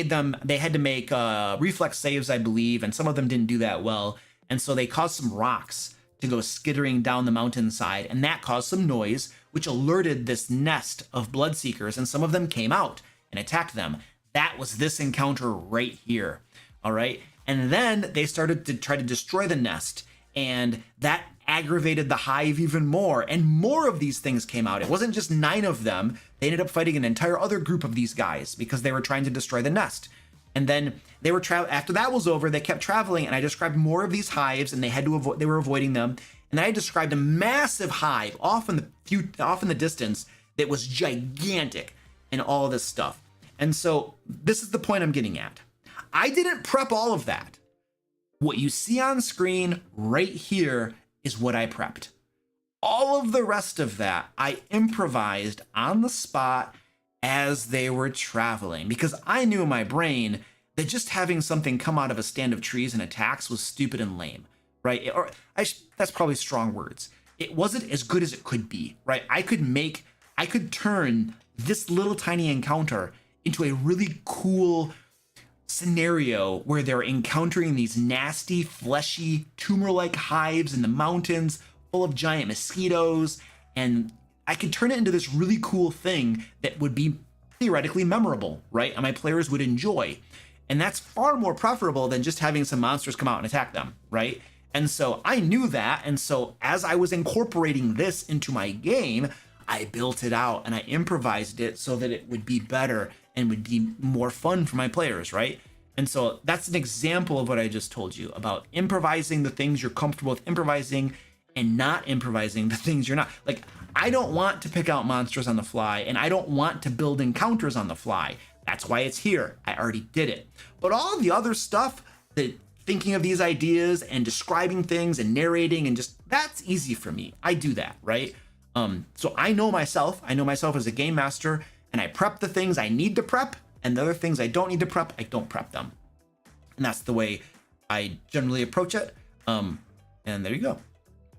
they had to make reflex saves, I believe, and some of them didn't do that well. And so they caused some rocks to go skittering down the mountainside, and that caused some noise, which alerted this nest of bloodseekers, and some of them came out and attacked them. That was this encounter right here. All right. And then they started to try to destroy the nest, and that aggravated the hive even more, and more of these things came out. It wasn't just 9 of them. They ended up fighting an entire other group of these guys because they were trying to destroy the nest. And then they were after that was over, they kept traveling, and I described more of these hives, and they were avoiding them. And then I described a massive hive off in the distance that was gigantic and all of this stuff. And so this is the point I'm getting at. I didn't prep all of that. What you see on screen right here is what I prepped. All of the rest of that I improvised on the spot as they were traveling, because I knew in my brain that just having something come out of a stand of trees and attacks was stupid and lame, right? That's probably strong words. It wasn't as good as it could be, right? I could turn this little tiny encounter into a really cool scenario where they're encountering these nasty, fleshy, tumor-like hives in the mountains full of giant mosquitoes, and I could turn it into this really cool thing that would be theoretically memorable, right? And my players would enjoy. And that's far more preferable than just having some monsters come out and attack them, right? And so I knew that, and so as I was incorporating this into my game, I built it out and I improvised it so that it would be better and would be more fun for my players, right? And so that's an example of what I just told you about improvising the things you're comfortable with improvising and not improvising the things you're not. Like, I don't want to pick out monsters on the fly, and I don't want to build encounters on the fly. That's why it's here. I already did it. But all the other stuff, the thinking of these ideas and describing things and narrating and just, that's easy for me. I do that, right? So I know myself as a game master, and I prep the things I need to prep, and the other things I don't need to prep, I don't prep them. And that's the way I generally approach it. And there you go.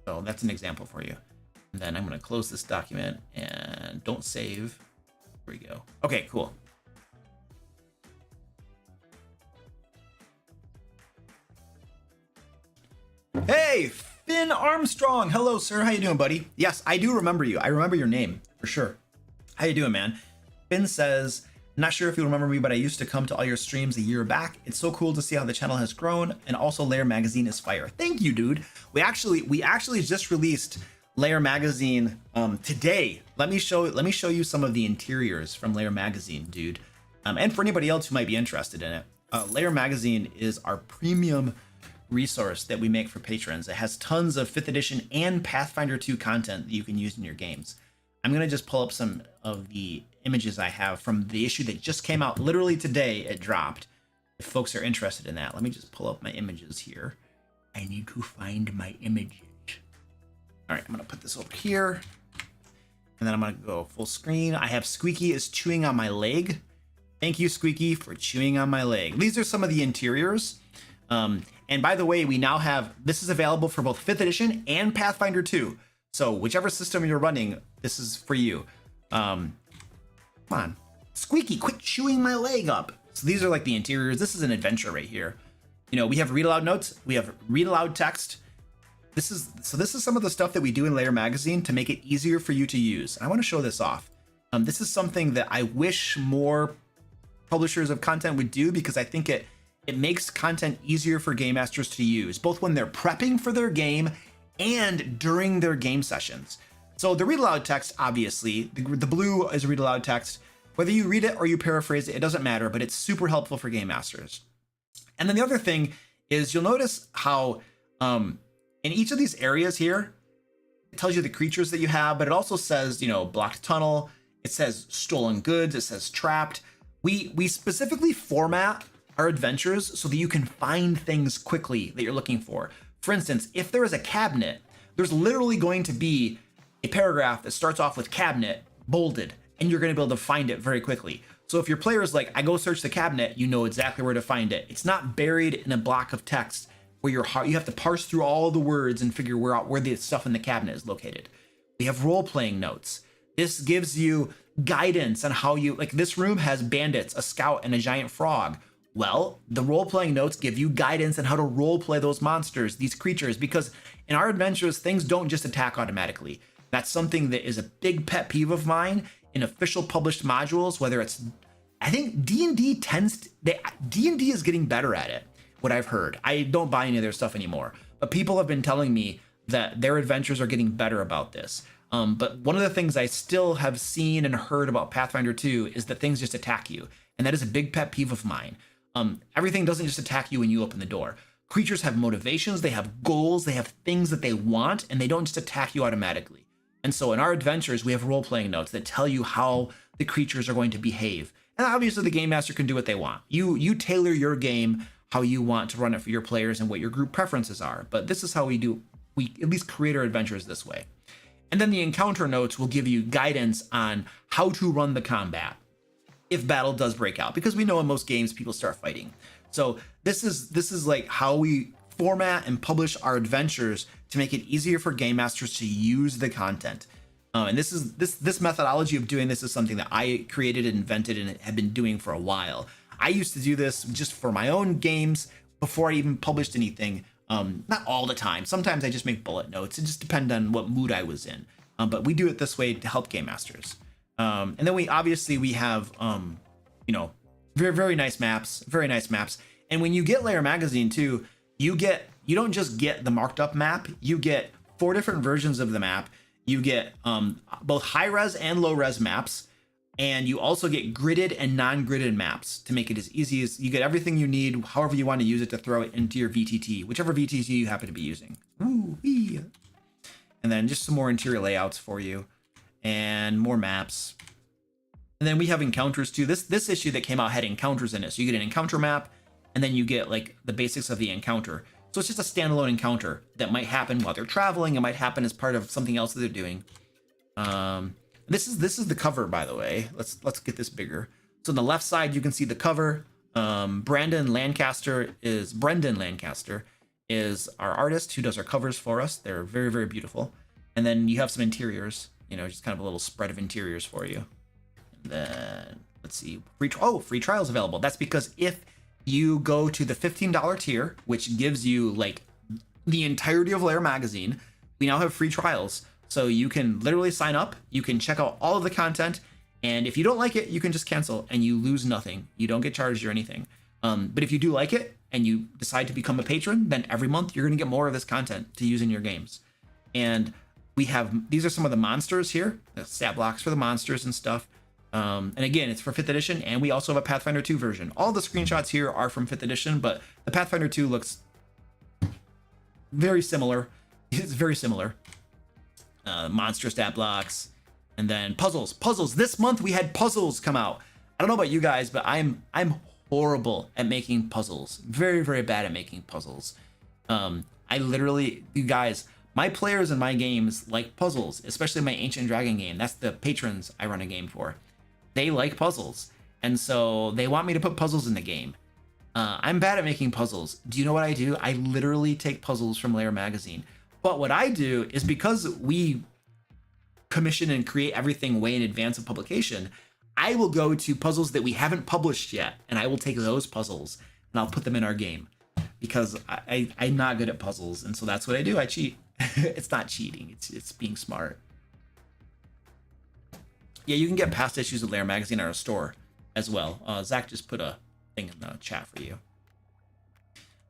So that's an example for you. And then I'm going to close this document and don't save. There we go. Okay, cool. Hey, Finn Armstrong. Hello, sir. How you doing, buddy? Yes, I do remember you. I remember your name for sure. How you doing, man? Finn says, not sure if you remember me, but I used to come to all your streams a year back. It's so cool to see how the channel has grown, and also Lair magazine is fire. Thank you, dude. We actually just released Lair magazine today. Let me show you some of the interiors from Lair magazine, dude. And for anybody else who might be interested in it, Lair magazine is our premium resource that we make for patrons. It has tons of 5th edition and Pathfinder 2 content that you can use in your games. I'm gonna just pull up some of the images I have from the issue that just came out literally today. It dropped. If folks are interested in that, let me just pull up my images here. I need to find my images. All right, I'm gonna put this over here, and then I'm gonna go full screen. I have Squeaky is chewing on my leg. Thank you, Squeaky, for chewing on my leg. These are some of the interiors. And by the way, we now have, this is available for both 5th edition and Pathfinder 2. So whichever system you're running, this is for you. Come on, Squeaky, quit chewing my leg up. So these are like the interiors. This is an adventure right here. You know, we have read aloud notes, we have read aloud text. This is some of the stuff that we do in Lair magazine to make it easier for you to use. I want to show this off. This is something that I wish more publishers of content would do, because I think it makes content easier for game masters to use, both when they're prepping for their game and during their game sessions. So the read aloud text, obviously, the blue is read aloud text. Whether you read it or you paraphrase it, it doesn't matter, but it's super helpful for game masters. And then the other thing is you'll notice how in each of these areas here, it tells you the creatures that you have, but it also says, you know, blocked tunnel, it says stolen goods, it says trapped. We specifically format our adventures so that you can find things quickly that you're looking for. For instance, if there is a cabinet, there's literally going to be a paragraph that starts off with cabinet bolded, and you're going to be able to find it very quickly. So if your player is like, I go search the cabinet, you know exactly where to find it. It's not buried in a block of text where you have to parse through all the words and figure where the stuff in the cabinet is located. We have role-playing notes. This gives you guidance on how you, like, this room has bandits, a scout, and a giant frog. Well, the role-playing notes give you guidance on how to role-play those monsters, these creatures, because in our adventures, things don't just attack automatically. That's something that is a big pet peeve of mine in official published modules, whether it's, I think D&D D&D is getting better at it, what I've heard. I don't buy any of their stuff anymore, but people have been telling me that their adventures are getting better about this. But one of the things I still have seen and heard about Pathfinder 2 is that things just attack you, and that is a big pet peeve of mine. Everything doesn't just attack you when you open the door. Creatures have motivations, they have goals, they have things that they want, and they don't just attack you automatically. And so in our adventures, we have role-playing notes that tell you how the creatures are going to behave. And obviously the game master can do what they want. You tailor your game how you want to run it for your players and what your group preferences are. But this is how we at least create our adventures this way. And then the encounter notes will give you guidance on how to run the combat if battle does break out, because we know in most games people start fighting. So this is like how we format and publish our adventures to make it easier for game masters to use the content. And this methodology of doing this is something that I created and invented and have been doing for a while. I used to do this just for my own games before I even published anything. Not all the time. Sometimes I just make bullet notes. It just depends on what mood I was in. But we do it this way to help game masters. And then we have, very, very nice maps, And when you get Lair magazine too, you don't just get the marked up map, you get 4 different versions of the map. You get both high res and low res maps. And you also get gridded and non-gridded maps to make it as easy as you get everything you need, however you want to use it to throw it into your VTT, whichever VTT you happen to be using. Ooh-wee. And then just some more interior layouts for you and more maps. And then we have encounters too. This issue that came out had encounters in it. So you get an encounter map and then you get like the basics of the encounter. So it's just a standalone encounter that might happen while they're traveling. It might happen as part of something else that they're doing. This is the cover, by the way. Let's get this bigger. So on the left side, you can see the cover. Brendan Lancaster is our artist who does our covers for us. They're very, very beautiful. And then you have some interiors, just kind of a little spread of interiors for you. And then let's see, free trials available. That's because if you go to the $15 tier, which gives you like the entirety of Lair magazine, we now have free trials. So you can literally sign up, you can check out all of the content, and if you don't like it, you can just cancel and you lose nothing. You don't get charged or anything. But if you do like it and you decide to become a patron, then every month you're gonna get more of this content to use in your games. And these are some of the monsters here, the stat blocks for the monsters and stuff. And again, it's for 5th edition, and we also have a Pathfinder 2 version. All the screenshots here are from 5th edition, but the Pathfinder 2 looks very similar. It's very similar. Monster stat blocks, and then puzzles. This month we had puzzles come out. I don't know about you guys, but I'm horrible at making puzzles. Very, very bad at making puzzles. You guys, my players in my games like puzzles, especially my Ancient Dragon game. That's the patrons I run a game for. They like puzzles, and so they want me to put puzzles in the game. I'm bad at making puzzles. Do you know what I do? I literally take puzzles from Lair magazine. But what I do is, because we commission and create everything way in advance of publication, I will go to puzzles that we haven't published yet, and I will take those puzzles and I'll put them in our game, because I'm not good at puzzles, and so that's what I do. I cheat. It's not cheating. It's being smart. Yeah, you can get past issues of Lair magazine at our store as well. Zach just put a thing in the chat for you.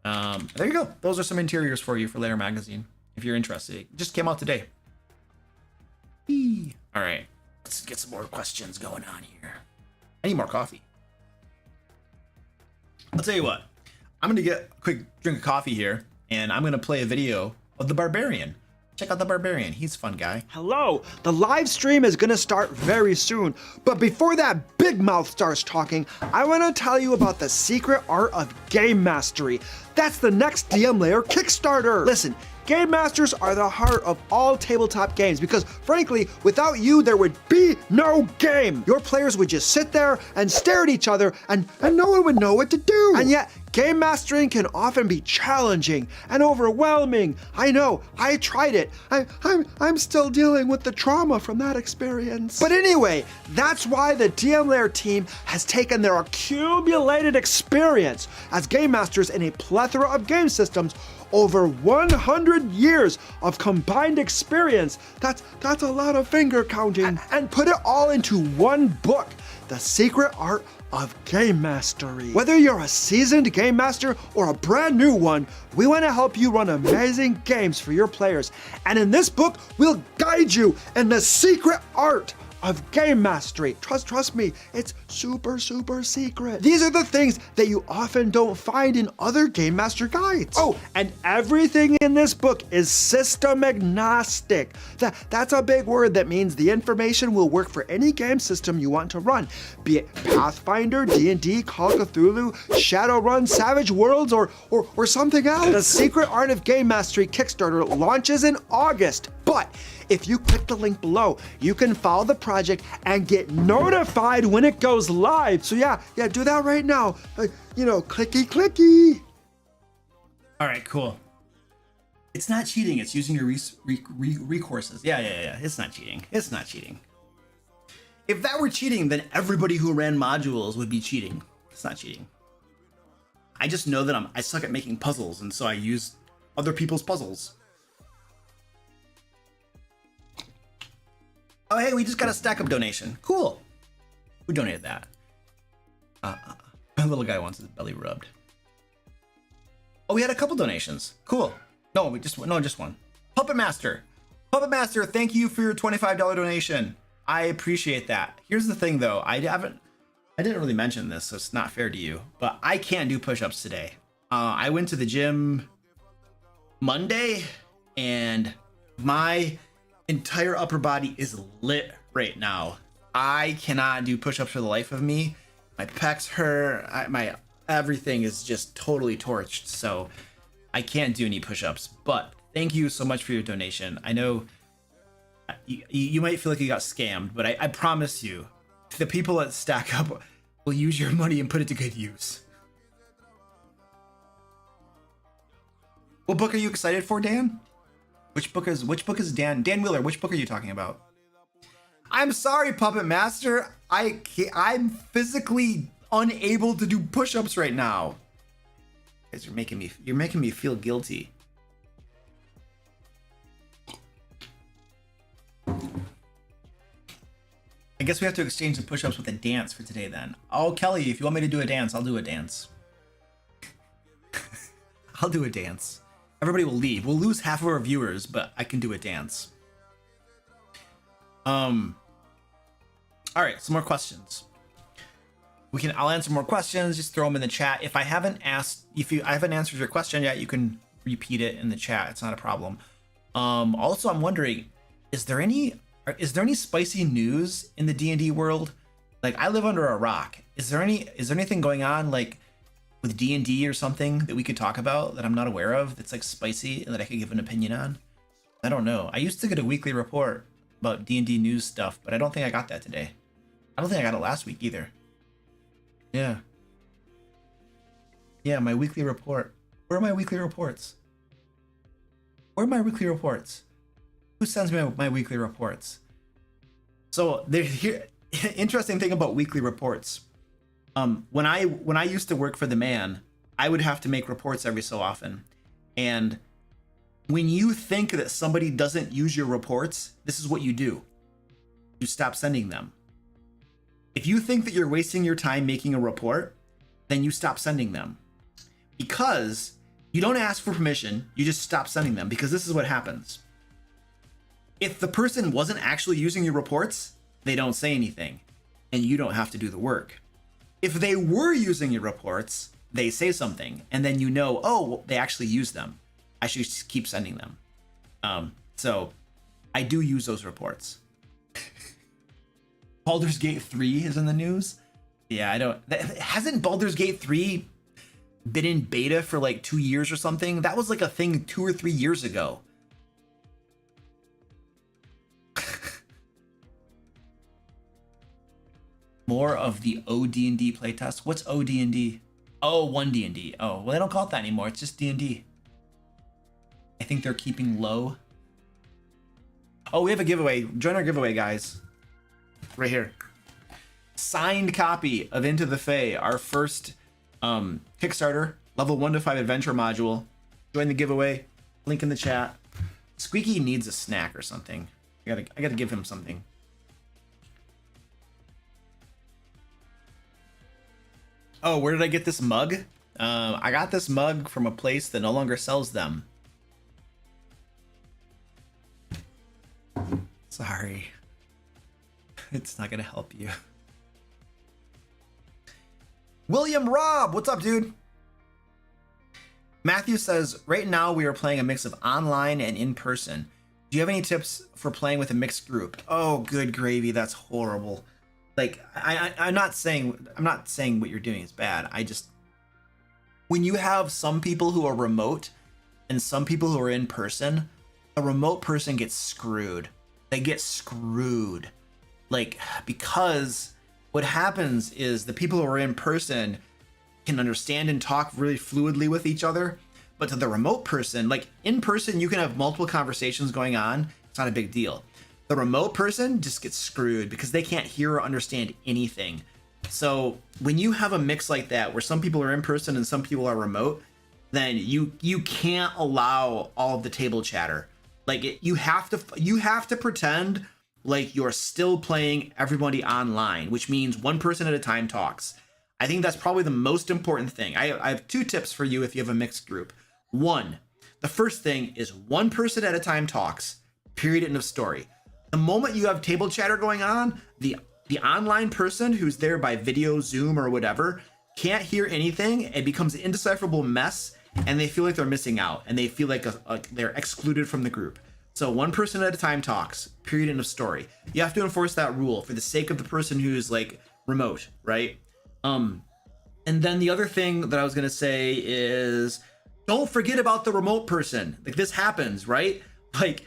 There you go. Those are some interiors for you for Lair magazine. If you're interested, it just came out today. Eee. All right, let's get some more questions going on here. I need more coffee. I'll tell you what, I'm gonna get a quick drink of coffee here, and I'm gonna play a video of the Barbarian. Check out the Barbarian. He's a fun guy. Hello, the live stream is gonna start very soon, but before that big mouth starts talking, I wanna tell you about the secret art of game mastery. That's the next DM Lair Kickstarter. Listen, game masters are the heart of all tabletop games, because frankly, without you, there would be no game. Your players would just sit there and stare at each other, and no one would know what to do. And yet, game mastering can often be challenging and overwhelming. I know, I tried it. I'm still dealing with the trauma from that experience. But anyway, that's why the DM Lair team has taken their accumulated experience as game masters in a plethora of game systems, over 100 years of combined experience, that's a lot of finger counting, and put it all into one book, The Secret Art of Game Mastery. Whether you're a seasoned game master or a brand new one, we want to help you run amazing games for your players. And in this book, we'll guide you in the secret art of game mastery. Trust me, it's super secret. These are the things that you often don't find in other game master guides. Oh, and everything in this book is system agnostic. That's a big word that means the information will work for any game system you want to run, be it Pathfinder, D&D, Call of Cthulhu, Shadowrun, Savage Worlds, or something else. The Secret Art of Game Mastery Kickstarter launches in August, but if you click the link below, you can follow the project and get notified when it goes live. So yeah, do that right now. Clicky. All right, cool. It's not cheating. It's using your recourses. Yeah. It's not cheating. It's not cheating. If that were cheating, then everybody who ran modules would be cheating. It's not cheating. I just know that I suck at making puzzles, and so I use other people's puzzles. Oh, hey, we just got a stack up donation. Cool. Who donated that? My little guy wants his belly rubbed. Oh, we had a couple donations. Cool. No, just one. Puppet Master. Puppet Master, thank you for your $25 donation. I appreciate that. Here's the thing, though. I didn't really mention this, so it's not fair to you, but I can't do push-ups today. I went to the gym Monday, and my entire upper body is lit right now. I cannot do push-ups for the life of me. My pecs hurt. My everything is just totally torched, so I can't do any push-ups. But thank you so much for your donation. I know you might feel like you got scammed, but I promise you, the people at Stack Up will use your money and put it to good use. What book are you excited for, Dan? Which book is Dan Wheeler? Which book are you talking about? I'm sorry, Puppet Master. I'm physically unable to do push-ups right now. Guys, you're making me feel guilty. I guess we have to exchange the push-ups with a dance for today then. Oh, Kelly, if you want me to do a dance, I'll do a dance. I'll do a dance. Everybody will leave. We'll lose half of our viewers, but I can do a dance. All right, some more questions. I'll answer more questions. Just throw them in the chat. If I haven't answered your question yet, you can repeat it in the chat. It's not a problem. Also, I'm wondering, is there any spicy news in the D&D world? Like, I live under a rock. Is there anything going on like with D&D or something that we could talk about that I'm not aware of that's like spicy and that I could give an opinion on? I don't know. I used to get a weekly report about D&D news stuff, but I don't think I got that today. I don't think I got it last week either. Yeah, my weekly report. Where are my weekly reports? Who sends me my weekly reports? So interesting thing about weekly reports. When I used to work for the Man, I would have to make reports every so often. And when you think that somebody doesn't use your reports, this is what you do. You stop sending them. If you think that you're wasting your time making a report, then you stop sending them. Because you don't ask for permission, you just stop sending them, because this is what happens. If the person wasn't actually using your reports, they don't say anything, and you don't have to do the work. If they were using your reports, they say something, and then you know, oh, well, they actually use them. I should just keep sending them. So I do use those reports. Baldur's Gate 3 is in the news. Yeah, hasn't Baldur's Gate 3 been in beta for like 2 years or something? That was like a thing 2 or 3 years ago. More of the OD&D playtest. What's OD&D? Oh, 1D&D. Oh, well, they don't call it that anymore. It's just D&D. I think they're keeping low. Oh, we have a giveaway. Join our giveaway, guys. Right here. Signed copy of Into the Fae, our first Kickstarter, level 1 to 5 adventure module. Join the giveaway. Link in the chat. Squeaky needs a snack or something. I gotta give him something. Oh, where did I get this mug? I got this mug from a place that no longer sells them. Sorry. It's not gonna help you. William Robb, what's up, dude? Matthew says, right now we are playing a mix of online and in person. Do you have any tips for playing with a mixed group? Oh, good gravy. That's horrible. Like, I'm not saying what you're doing is bad. I just, when you have some people who are remote and some people who are in person, a remote person gets screwed. They get screwed. Like, because what happens is the people who are in person can understand and talk really fluidly with each other, but to the remote person, like in person, you can have multiple conversations going on. It's not a big deal. The remote person just gets screwed because they can't hear or understand anything. So when you have a mix like that, where some people are in person and some people are remote, then you can't allow all of the table chatter. Like you have to pretend like you're still playing everybody online, which means one person at a time talks. I think that's probably the most important thing. I have 2 tips for you if you have a mixed group. 1, the first thing is one person at a time talks, period, end of story. The moment you have table chatter going on, the online person who's there by video, Zoom, or whatever, can't hear anything. It becomes an indecipherable mess, and they feel like they're missing out, and they feel like they're excluded from the group. So one person at a time talks, period, end of story. You have to enforce that rule for the sake of the person who's like remote, right? And then the other thing that I was gonna say is, don't forget about the remote person. Like this happens, right? Like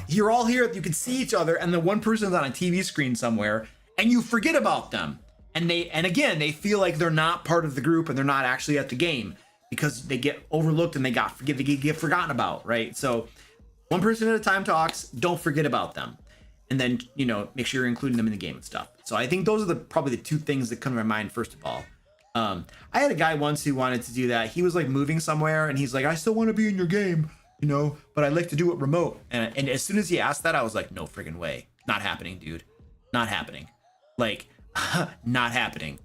you're all here, you can see each other, and the one person's on a TV screen somewhere, and you forget about them. And again, they feel like they're not part of the group and they're not actually at the game because they get overlooked and they get forgotten about, right? So one person at a time talks, don't forget about them. And then, make sure you're including them in the game and stuff. So I think those are probably the 2 things that come to my mind, first of all. I had a guy once who wanted to do that. He was like moving somewhere and he's like, I still want to be in your game, but I'd like to do it remote. And as soon as he asked that, I was like, no friggin' way. Not happening, dude. Not happening. Like, not happening.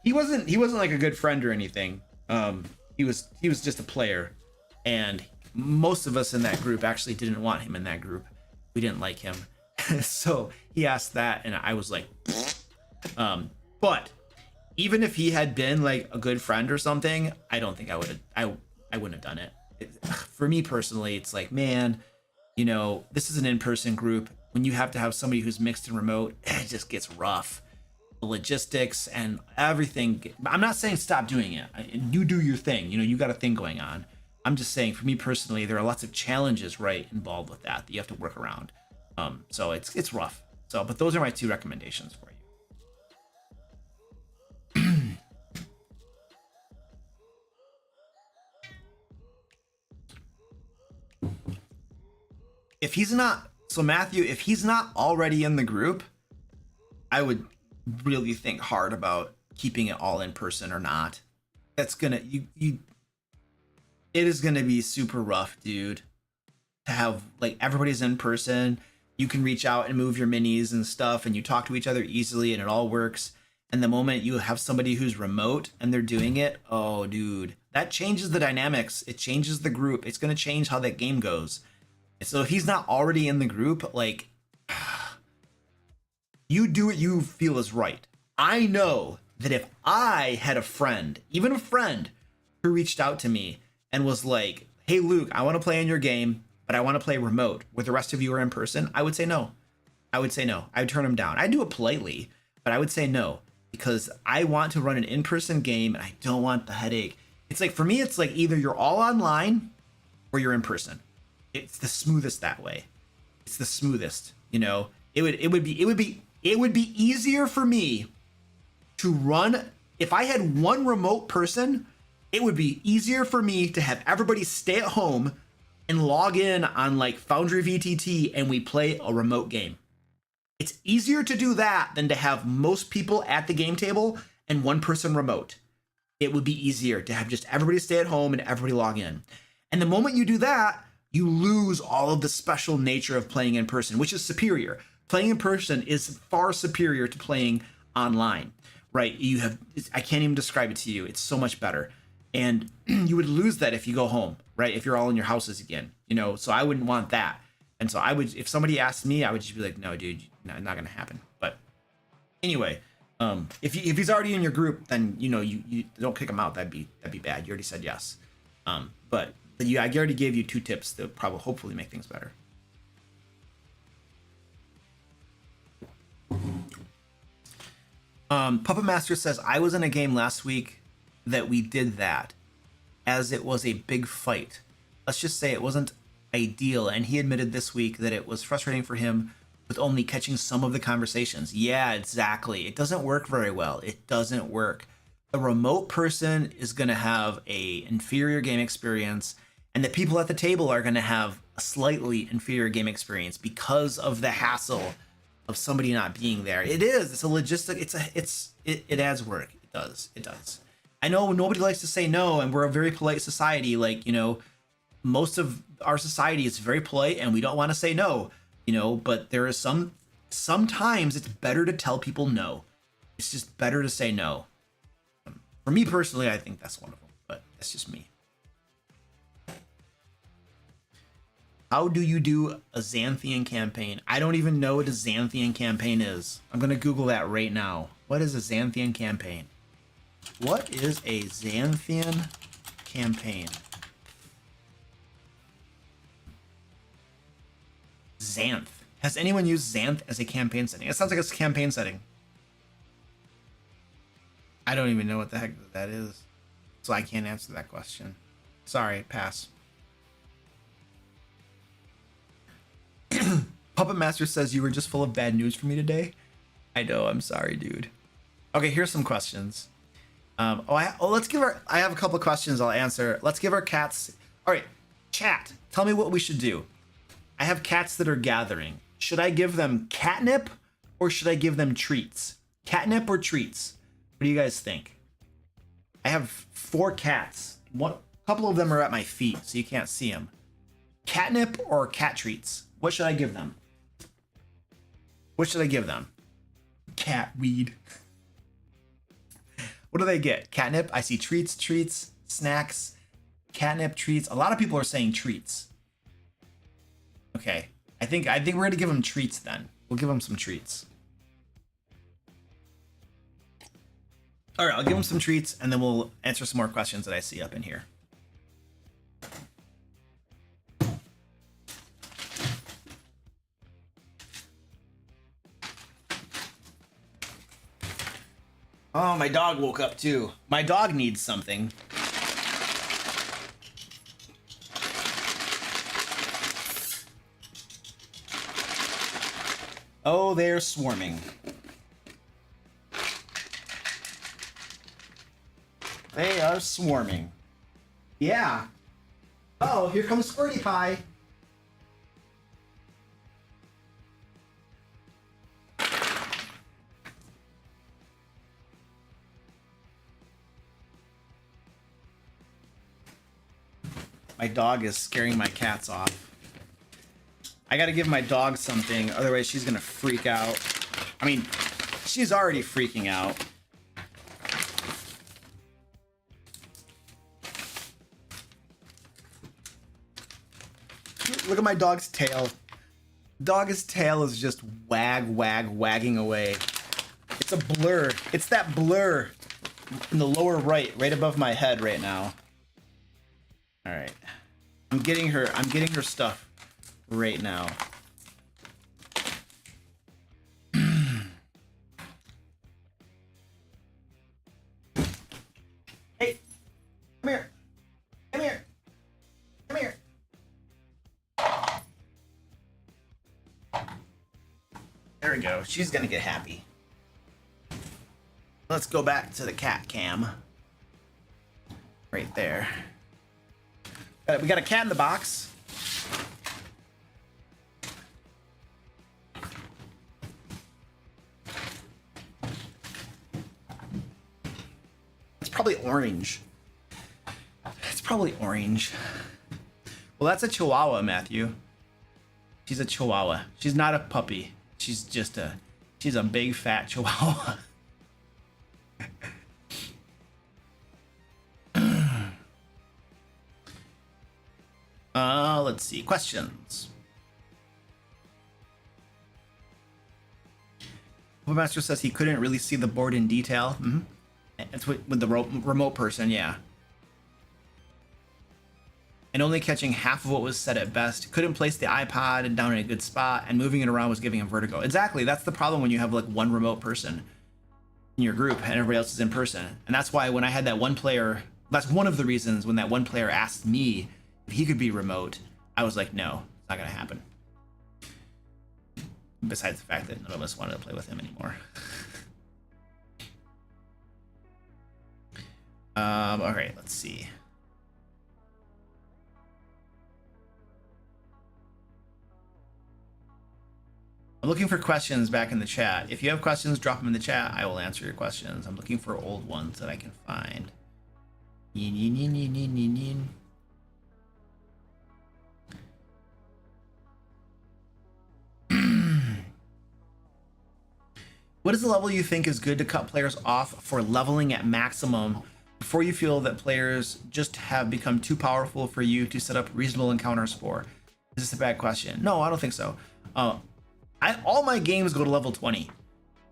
He wasn't like a good friend or anything. He was just a player, and most of us in that group actually didn't want him in that group. We didn't like him. So he asked that and I was like, but even if he had been like a good friend or something, I don't think I wouldn't have done it. For me personally, it's like, man, this is an in-person group. When you have to have somebody who's mixed and remote, it just gets rough. The logistics and everything. I'm not saying stop doing it. You do your thing. You got a thing going on. I'm just saying, for me personally, there are lots of challenges involved with that you have to work around. So it's rough. So, but those are my 2 recommendations for you. Matthew, if he's not already in the group, I would really think hard about keeping it all in person or not. That's gonna it is gonna be super rough, dude, to have like everybody's in person. You can reach out and move your minis and stuff, and you talk to each other easily, and it all works. And the moment you have somebody who's remote and they're doing it, oh, dude, that changes the dynamics. It changes the group. It's gonna change how that game goes. So if he's not already in the group, like, you do what you feel is right. I know that if I had a friend, even a friend, who reached out to me and was like, hey, Luke, I want to play in your game, but I want to play remote where the rest of you are in person, I would say no. I would turn him down. I'd do it politely, but I would say no, because I want to run an in-person game and I don't want the headache. It's like, for me, it's like either you're all online or you're in person. It's the smoothest that way. It's the smoothest, It would be easier for me to run. If I had one remote person, it would be easier for me to have everybody stay at home and log in on like Foundry VTT and we play a remote game. It's easier to do that than to have most people at the game table and one person remote. It would be easier to have just everybody stay at home and everybody log in. And the moment you do that, you lose all of the special nature of playing in person, which is superior. Playing in person is far superior to playing online, right? I can't even describe it to you. It's so much better. And you would lose that if you go home, right? If you're all in your houses again, so I wouldn't want that. And so if somebody asked me, I would just be like, no, dude, not going to happen. But Anyway, if he's already in your group, then you don't kick him out. That'd be bad. You already said yes. But I already gave you 2 tips that probably hopefully make things better. Puppet Master says, I was in a game last week that we did that, as it was a big fight. Let's just say it wasn't ideal, and he admitted this week that it was frustrating for him with only catching some of the conversations. Yeah, exactly. It doesn't work very well. It doesn't work. A remote person is going to have a inferior game experience, and the people at the table are going to have a slightly inferior game experience because of the hassle of somebody not being there. It's a logistic. It adds work. It does. I know nobody likes to say no, and we're a very polite society. Like, most of our society is very polite, and we don't want to say no, but there is sometimes it's better to tell people no. It's just better to say no. For me personally, I think that's wonderful, but that's just me. How do you do a Xanthian campaign? I don't even know what a Xanthian campaign is. I'm going to Google that right now. What is a Xanthian campaign? What is a Xanthian campaign? Xanth. Has anyone used Xanth as a campaign setting? It sounds like it's a campaign setting. I don't even know what the heck that is, so I can't answer that question. Sorry, pass. Puppet Master says you were just full of bad news for me today. I know, I'm sorry, dude. Okay, here's some questions. Let's give our. I have a couple of questions I'll answer. Let's give our cats. All right, chat. Tell me what we should do. I have cats that are gathering. Should I give them catnip or should I give them treats? Catnip or treats? What do you guys think? I have 4 cats. A couple of them are at my feet, so you can't see them. Catnip or cat treats? What should I give them? What should I give them? Cat weed. What do they get? Catnip? I see treats, snacks, catnip, treats. A lot of people are saying treats. Okay. I think we're going to give them treats then. We'll give them some treats. All right, I'll give them some treats and then we'll answer some more questions that I see up in here. Oh, my dog woke up too. My dog needs something. Oh, they're swarming. They are swarming. Yeah. Oh, here comes Squirty Pie. My dog is scaring my cats off. I gotta give my dog something, otherwise she's gonna freak out. I mean, she's already freaking out. Look at my dog's tail. Dog's tail is just wagging away. It's a blur. It's that blur in the lower right above my head right now. All right. I'm getting her stuff right now. Hey, come here. Come here. Come here. There we go. She's gonna get happy. Let's go back to the cat cam. Right there. We got a cat in the box. It's probably orange. It's probably orange. Well, that's a Chihuahua, Matthew. She's a Chihuahua. She's not a puppy. She's a big fat Chihuahua. Let's see. Questions. Master says he couldn't really see the board in detail. It's with the remote person, yeah. And only catching half of what was said at best. Couldn't place the iPod down in a good spot, and moving it around was giving him vertigo. Exactly, that's the problem when you have like one remote person in your group and everybody else is in person. And that's why when I had that one player, that's one of the reasons when that one player asked me if he could be remote, I was like, no, it's not gonna happen. Besides the fact that none of us wanted to play with him anymore. All right, let's see. I'm looking for questions back in the chat. If you have questions, drop them in the chat. I will answer your questions. I'm looking for old ones that I can find. What is the level you think is good to cut players off for leveling at maximum before you feel that players just have become too powerful for you to set up reasonable encounters for? Is this a bad question? No, I don't think so. All my games go to level 20.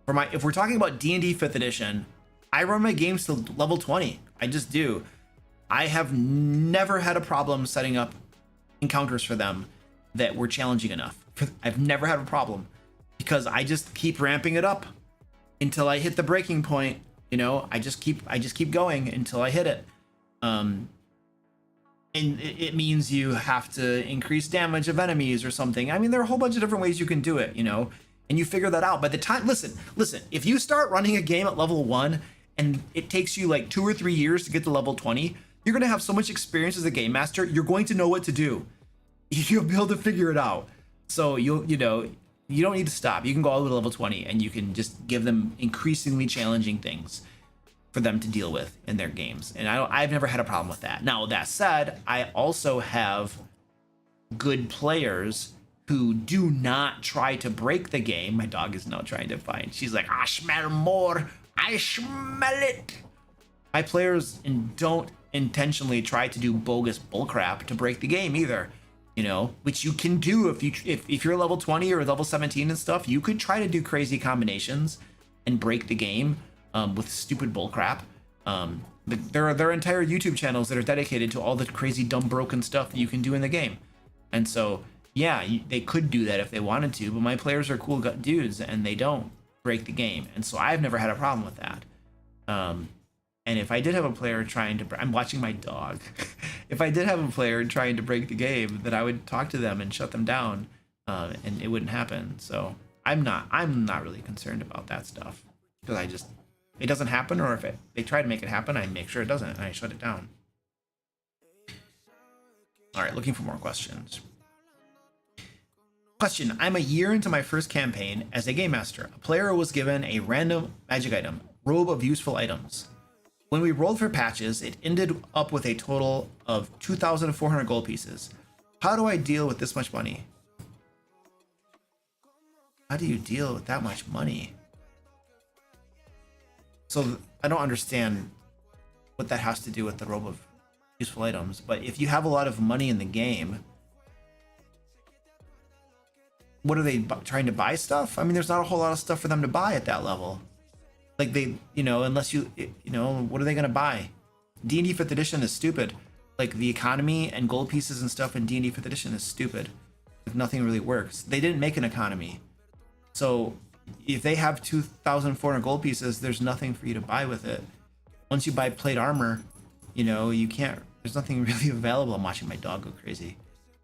If we're talking about D&D 5th edition, I run my games to level 20. I just do. I have never had a problem setting up encounters for them that were challenging enough. I've never had a problem because I just keep ramping it up until I hit the breaking point. You know, I just keep going until I hit it. And it means you have to increase damage of enemies or something. I mean, there are a whole bunch of different ways you can do it, you know, and you figure that out. By the time, listen, if you start running a game at level 1 and it takes you like 2 or 3 years to get to level 20, you're going to have so much experience as a game master, you're going to know what to do. You'll be able to figure it out. So you don't need to stop. You can go all the way to level 20 and you can just give them increasingly challenging things for them to deal with in their games. And I've never had a problem with that. Now, that said, I also have good players who do not try to break the game. My dog is now trying to find. She's like, I smell more. I smell it. My players don't intentionally try to do bogus bullcrap to break the game either. You know, which you can do if you're level 20 or level 17 and stuff. You could try to do crazy combinations and break the game with stupid bullcrap. There are entire YouTube channels that are dedicated to all the crazy, dumb, broken stuff that you can do in the game. And so, yeah, they could do that if they wanted to, but my players are cool dudes and they don't break the game. And so I've never had a problem with that. And if I did have a player trying to, I'm watching my dog. If I did have a player trying to break the game, then I would talk to them and shut them down, and it wouldn't happen. So I'm not really concerned about that stuff because it doesn't happen, or if they try to make it happen, I make sure it doesn't and I shut it down. All right, looking for more questions. Question: I'm a year into my first campaign as a game master. A player was given a random magic item, robe of useful items. When we rolled for patches, it ended up with a total of 2,400 gold pieces. How do I deal with this much money? How do you deal with that much money? So I don't understand what that has to do with the robe of useful items, but if you have a lot of money in the game, what are they trying to buy stuff? I mean, there's not a whole lot of stuff for them to buy at that level. Like unless what are they going to buy? D&D 5th edition is stupid. Like the economy and gold pieces and stuff in D&D 5th edition is stupid. Like nothing really works. They didn't make an economy. So if they have 2,400 gold pieces, there's nothing for you to buy with it. Once you buy plate armor, you can't, there's nothing really available. I'm watching my dog go crazy.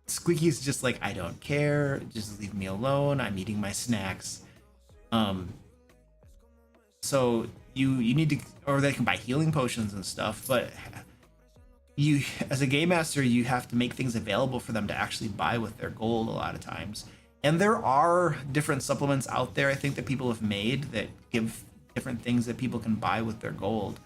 Squeaky's just like, I don't care. Just leave me alone. I'm eating my snacks. So you need to, or they can buy healing potions and stuff, but you, as a game master, you have to make things available for them to actually buy with their gold a lot of times. And there are different supplements out there, I think, that people have made that give different things that people can buy with their gold.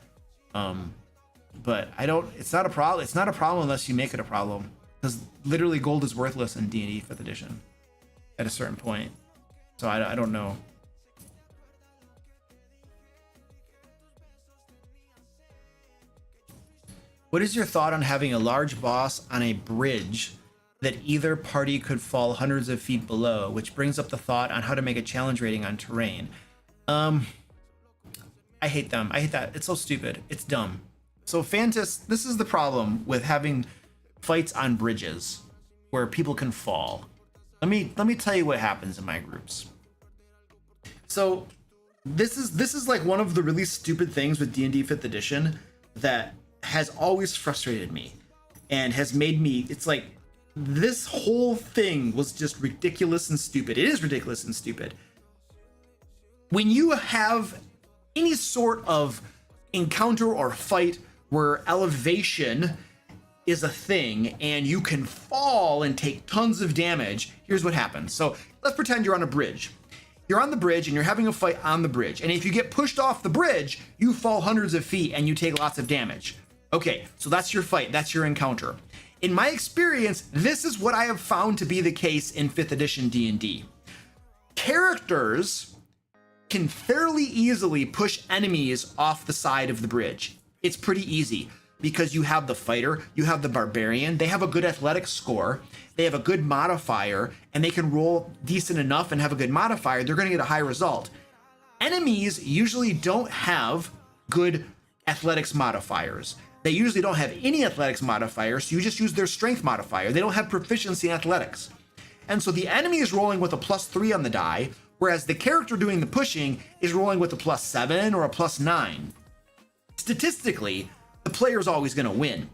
But it's not a problem. It's not a problem unless you make it a problem, because literally gold is worthless in D&D 5th edition at a certain point. So I don't know. What is your thought on having a large boss on a bridge that either party could fall hundreds of feet below, which brings up the thought on how to make a challenge rating on terrain? I hate them. I hate that. It's so stupid. It's dumb. So Fantas, this is the problem with having fights on bridges where people can fall. Let me tell you what happens in my groups. So this is like one of the really stupid things with D&D 5th edition that has always frustrated me and has made me, it's like this whole thing was just ridiculous and stupid. It is ridiculous and stupid. When you have any sort of encounter or fight where elevation is a thing and you can fall and take tons of damage, here's what happens. So let's pretend you're on a bridge. You're on the bridge and you're having a fight on the bridge. And if you get pushed off the bridge, you fall hundreds of feet and you take lots of damage. Okay, so that's your fight. That's your encounter. In my experience, this is what I have found to be the case in 5th edition D&D. Characters can fairly easily push enemies off the side of the bridge. It's pretty easy because you have the fighter, you have the barbarian, they have a good athletic score, they have a good modifier, and they can roll decent enough and have a good modifier, they're going to get a high result. Enemies usually don't have good athletics modifiers. They usually don't have any athletics modifiers, so you just use their strength modifier. They don't have proficiency in athletics. And so the enemy is rolling with a +3 on the die, whereas the character doing the pushing is rolling with a +7 or a +9. Statistically, the player is always going to win.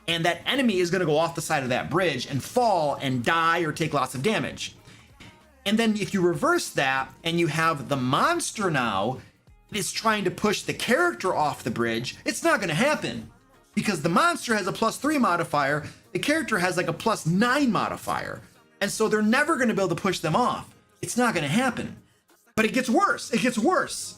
And that enemy is going to go off the side of that bridge and fall and die or take lots of damage. And then if you reverse that and you have the monster now is trying to push the character off the bridge, it's not going to happen. Because the monster has a +3 modifier, the character has like a +9 modifier. And so they're never going to be able to push them off. It's not going to happen. But it gets worse. It gets worse.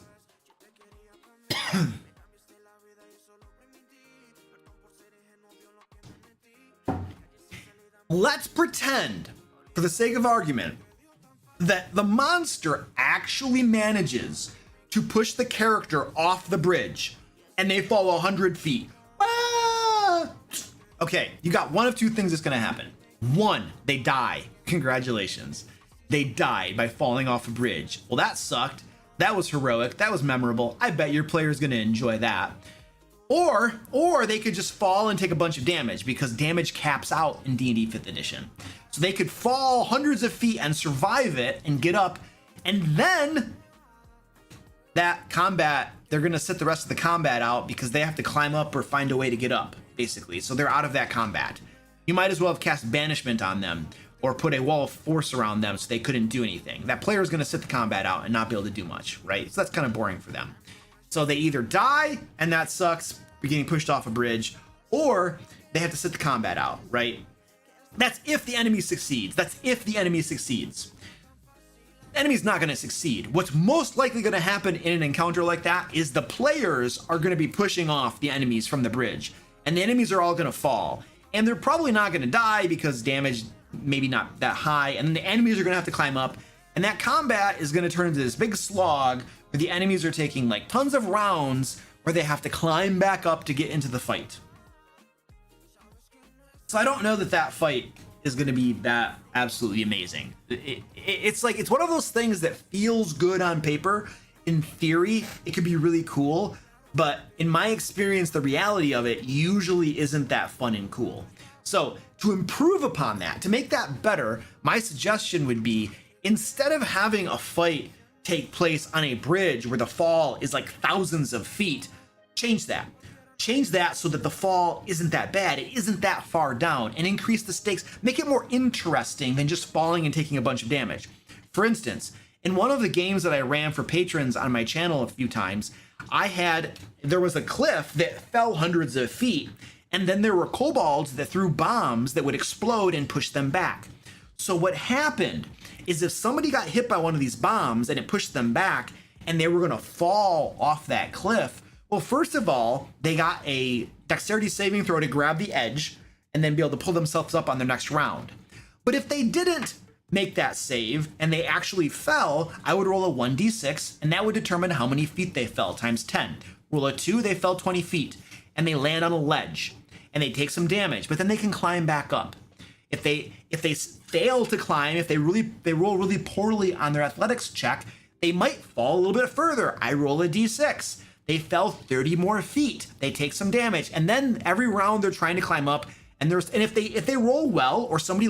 Let's pretend, for the sake of argument, that the monster actually manages to push the character off the bridge and they fall 100 feet. Ah! Okay, you got one of two things that's going to happen. One, they die. Congratulations. They died by falling off a bridge. Well, that sucked. That was heroic. That was memorable. I bet your player's going to enjoy that. Or they could just fall and take a bunch of damage because damage caps out in D&D 5th edition. So they could fall hundreds of feet and survive it and get up, and then that combat, they're going to sit the rest of the combat out because they have to climb up or find a way to get up, basically. So they're out of that combat. You might as well have cast banishment on them or put a wall of force around them so they couldn't do anything. That player is going to sit the combat out and not be able to do much, right? So that's kind of boring for them. So they either die, and that sucks, getting pushed off a bridge, or they have to sit the combat out, right? That's if the enemy succeeds. That's if the enemy succeeds. The enemy's not going to succeed. What's most likely going to happen in an encounter like that is the players are going to be pushing off the enemies from the bridge, and the enemies are all going to fall. And they're probably not going to die because damage maybe not that high, and then the enemies are going to have to climb up, and that combat is going to turn into this big slog where the enemies are taking like tons of rounds where they have to climb back up to get into the fight. So I don't know that that fight is going to be that absolutely amazing. It's like, it's one of those things that feels good on paper. In theory, it could be really cool, but in my experience, the reality of it usually isn't that fun and cool. So to improve upon that, to make that better, my suggestion would be, instead of having a fight take place on a bridge where the fall is like thousands of feet, change that. Change that so that the fall isn't that bad, it isn't that far down, and increase the stakes. Make it more interesting than just falling and taking a bunch of damage. For instance, in one of the games that I ran for patrons on my channel a few times, there was a cliff that fell hundreds of feet, and then there were kobolds that threw bombs that would explode and push them back. So what happened is if somebody got hit by one of these bombs and it pushed them back and they were going to fall off that cliff, well, first of all, they got a dexterity saving throw to grab the edge and then be able to pull themselves up on their next round. But if they didn't make that save and they actually fell, I would roll a 1d6 and that would determine how many feet they fell times 10. Roll a 2, they fell 20 feet and they land on a ledge and they take some damage, but then they can climb back up. If they fail to climb, if they roll really poorly on their athletics check, They might fall a little bit further. I roll a d6. They fell 30 more feet. They take some damage. And then every round they're trying to climb up. And if they roll well, or somebody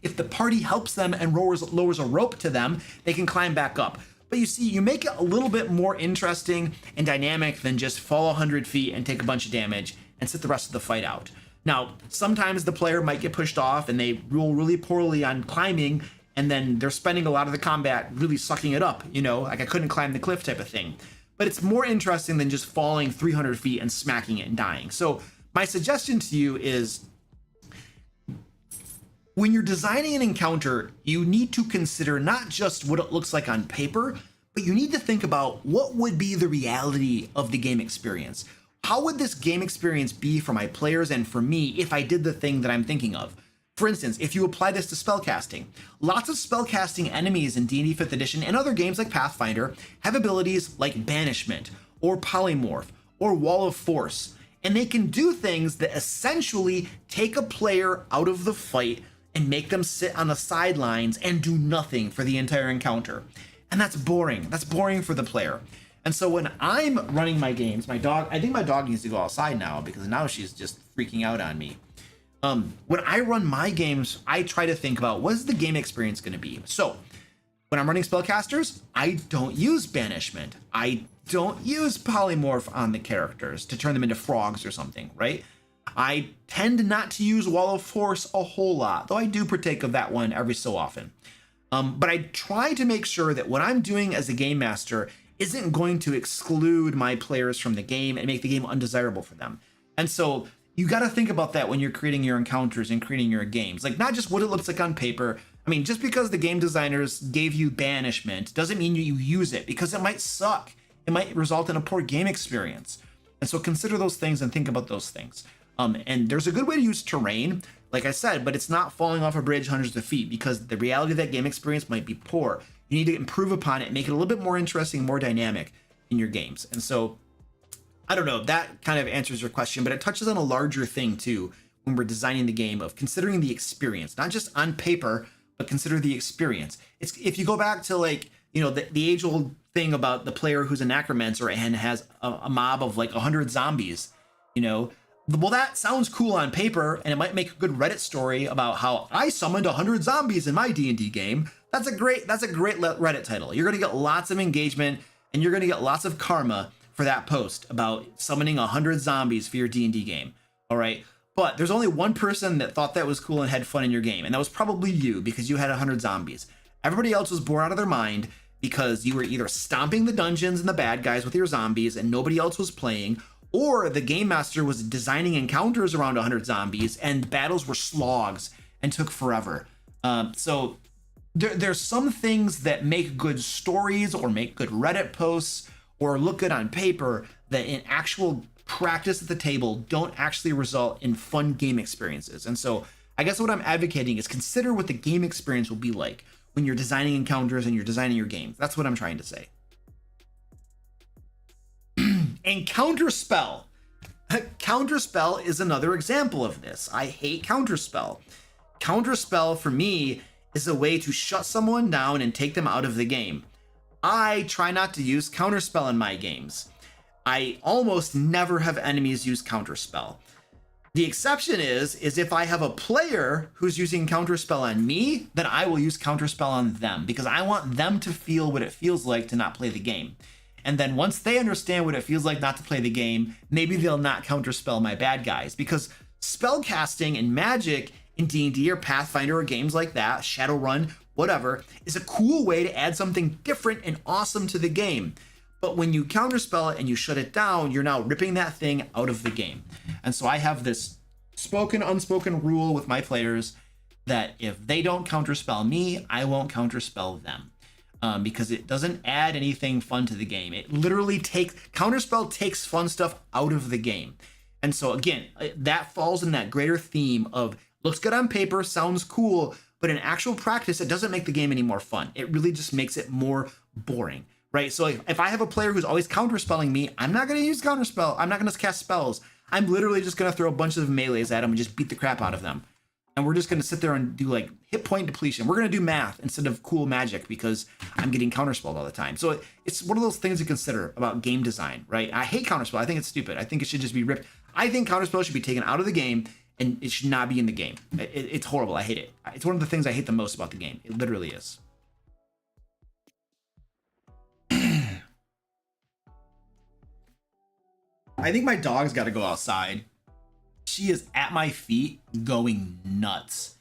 if the party helps them and lowers a rope to them, they can climb back up. But you see, you make it a little bit more interesting and dynamic than just fall 100 feet and take a bunch of damage and sit the rest of the fight out. Now, sometimes the player might get pushed off and they roll really poorly on climbing, and then they're spending a lot of the combat really sucking it up, like I couldn't climb the cliff type of thing. But it's more interesting than just falling 300 feet and smacking it and dying. So my suggestion to you is, when you're designing an encounter, you need to consider not just what it looks like on paper, but you need to think about what would be the reality of the game experience. How would this game experience be for my players and for me if I did the thing that I'm thinking of? For instance, if you apply this to spellcasting, lots of spellcasting enemies in D&D 5th edition and other games like Pathfinder have abilities like Banishment, or Polymorph, or Wall of Force, and they can do things that essentially take a player out of the fight and make them sit on the sidelines and do nothing for the entire encounter. And that's boring. That's boring for the player. And so when I'm running my games, I think my dog needs to go outside now because now she's just freaking out on me. When I run my games, I try to think about what is the game experience going to be. So when I'm running spellcasters, I don't use Banishment. I don't use Polymorph on the characters to turn them into frogs or something, right? I tend not to use Wall of Force a whole lot, though I do partake of that one every so often. But I try to make sure that what I'm doing as a game master isn't going to exclude my players from the game and make the game undesirable for them. And so you got to think about that when you're creating your encounters and creating your games. Like, not just what it looks like on paper. I mean, just because the game designers gave you Banishment doesn't mean you use it, because it might suck. It might result in a poor game experience. And so consider those things and think about those things. And there's a good way to use terrain, like I said, but it's not falling off a bridge hundreds of feet, because the reality of that game experience might be poor. You need to improve upon it, make it a little bit more interesting, more dynamic in your games. And so, I don't know, that kind of answers your question, but it touches on a larger thing too when we're designing the game, of considering the experience, not just on paper, but consider the experience. It's, if you go back to the age old thing about the player who's a necromancer and has a mob of like 100 zombies, well, that sounds cool on paper, and it might make a good Reddit story about how I summoned 100 zombies in my D&D game. That's a great Reddit title. You're going to get lots of engagement, and you're going to get lots of karma for that post about summoning 100 zombies for your D&D game. All right. But there's only one person that thought that was cool and had fun in your game, and that was probably you, because you had 100 zombies. Everybody else was bored out of their mind because you were either stomping the dungeons and the bad guys with your zombies and nobody else was playing, or the game master was designing encounters around 100 zombies and battles were slogs and took forever. So there's some things that make good stories or make good Reddit posts or look good on paper that in actual practice at the table don't actually result in fun game experiences. And so I guess what I'm advocating is consider what the game experience will be like when you're designing encounters and you're designing your games. That's what I'm trying to say. And counterspell. Counterspell is another example of this. I hate counterspell. Counterspell for me is a way to shut someone down and take them out of the game. I try not to use counterspell in my games. I almost never have enemies use counterspell. The exception is if I have a player who's using counterspell on me, then I will use counterspell on them, because I want them to feel what it feels like to not play the game. And then once they understand what it feels like not to play the game, maybe they'll not counterspell my bad guys, because spellcasting and magic in D&D or Pathfinder or games like that, Shadowrun, whatever, is a cool way to add something different and awesome to the game. But when you counterspell it and you shut it down, you're now ripping that thing out of the game. And so I have this spoken, unspoken rule with my players that if they don't counterspell me, I won't counterspell them. Because it doesn't add anything fun to the game. It literally counterspell takes fun stuff out of the game. And so again, that falls in that greater theme of looks good on paper, sounds cool, but in actual practice, it doesn't make the game any more fun. It really just makes it more boring, right? So if I have a player who's always counterspelling me, I'm not going to use counterspell. I'm not going to cast spells. I'm literally just going to throw a bunch of melees at them and just beat the crap out of them. and we're just going to sit there and do like hit point depletion. We're going to do math instead of cool magic because I'm getting counterspelled all the time. So it's one of those things to consider about game design, right? I hate counterspell. I think it's stupid. I think it should just be ripped. I think counterspell should be taken out of the game and it should not be in the game. It's horrible. I hate it. It's one of the things I hate the most about the game. It literally is. I think my dog's got to go outside. She is at my feet going nuts.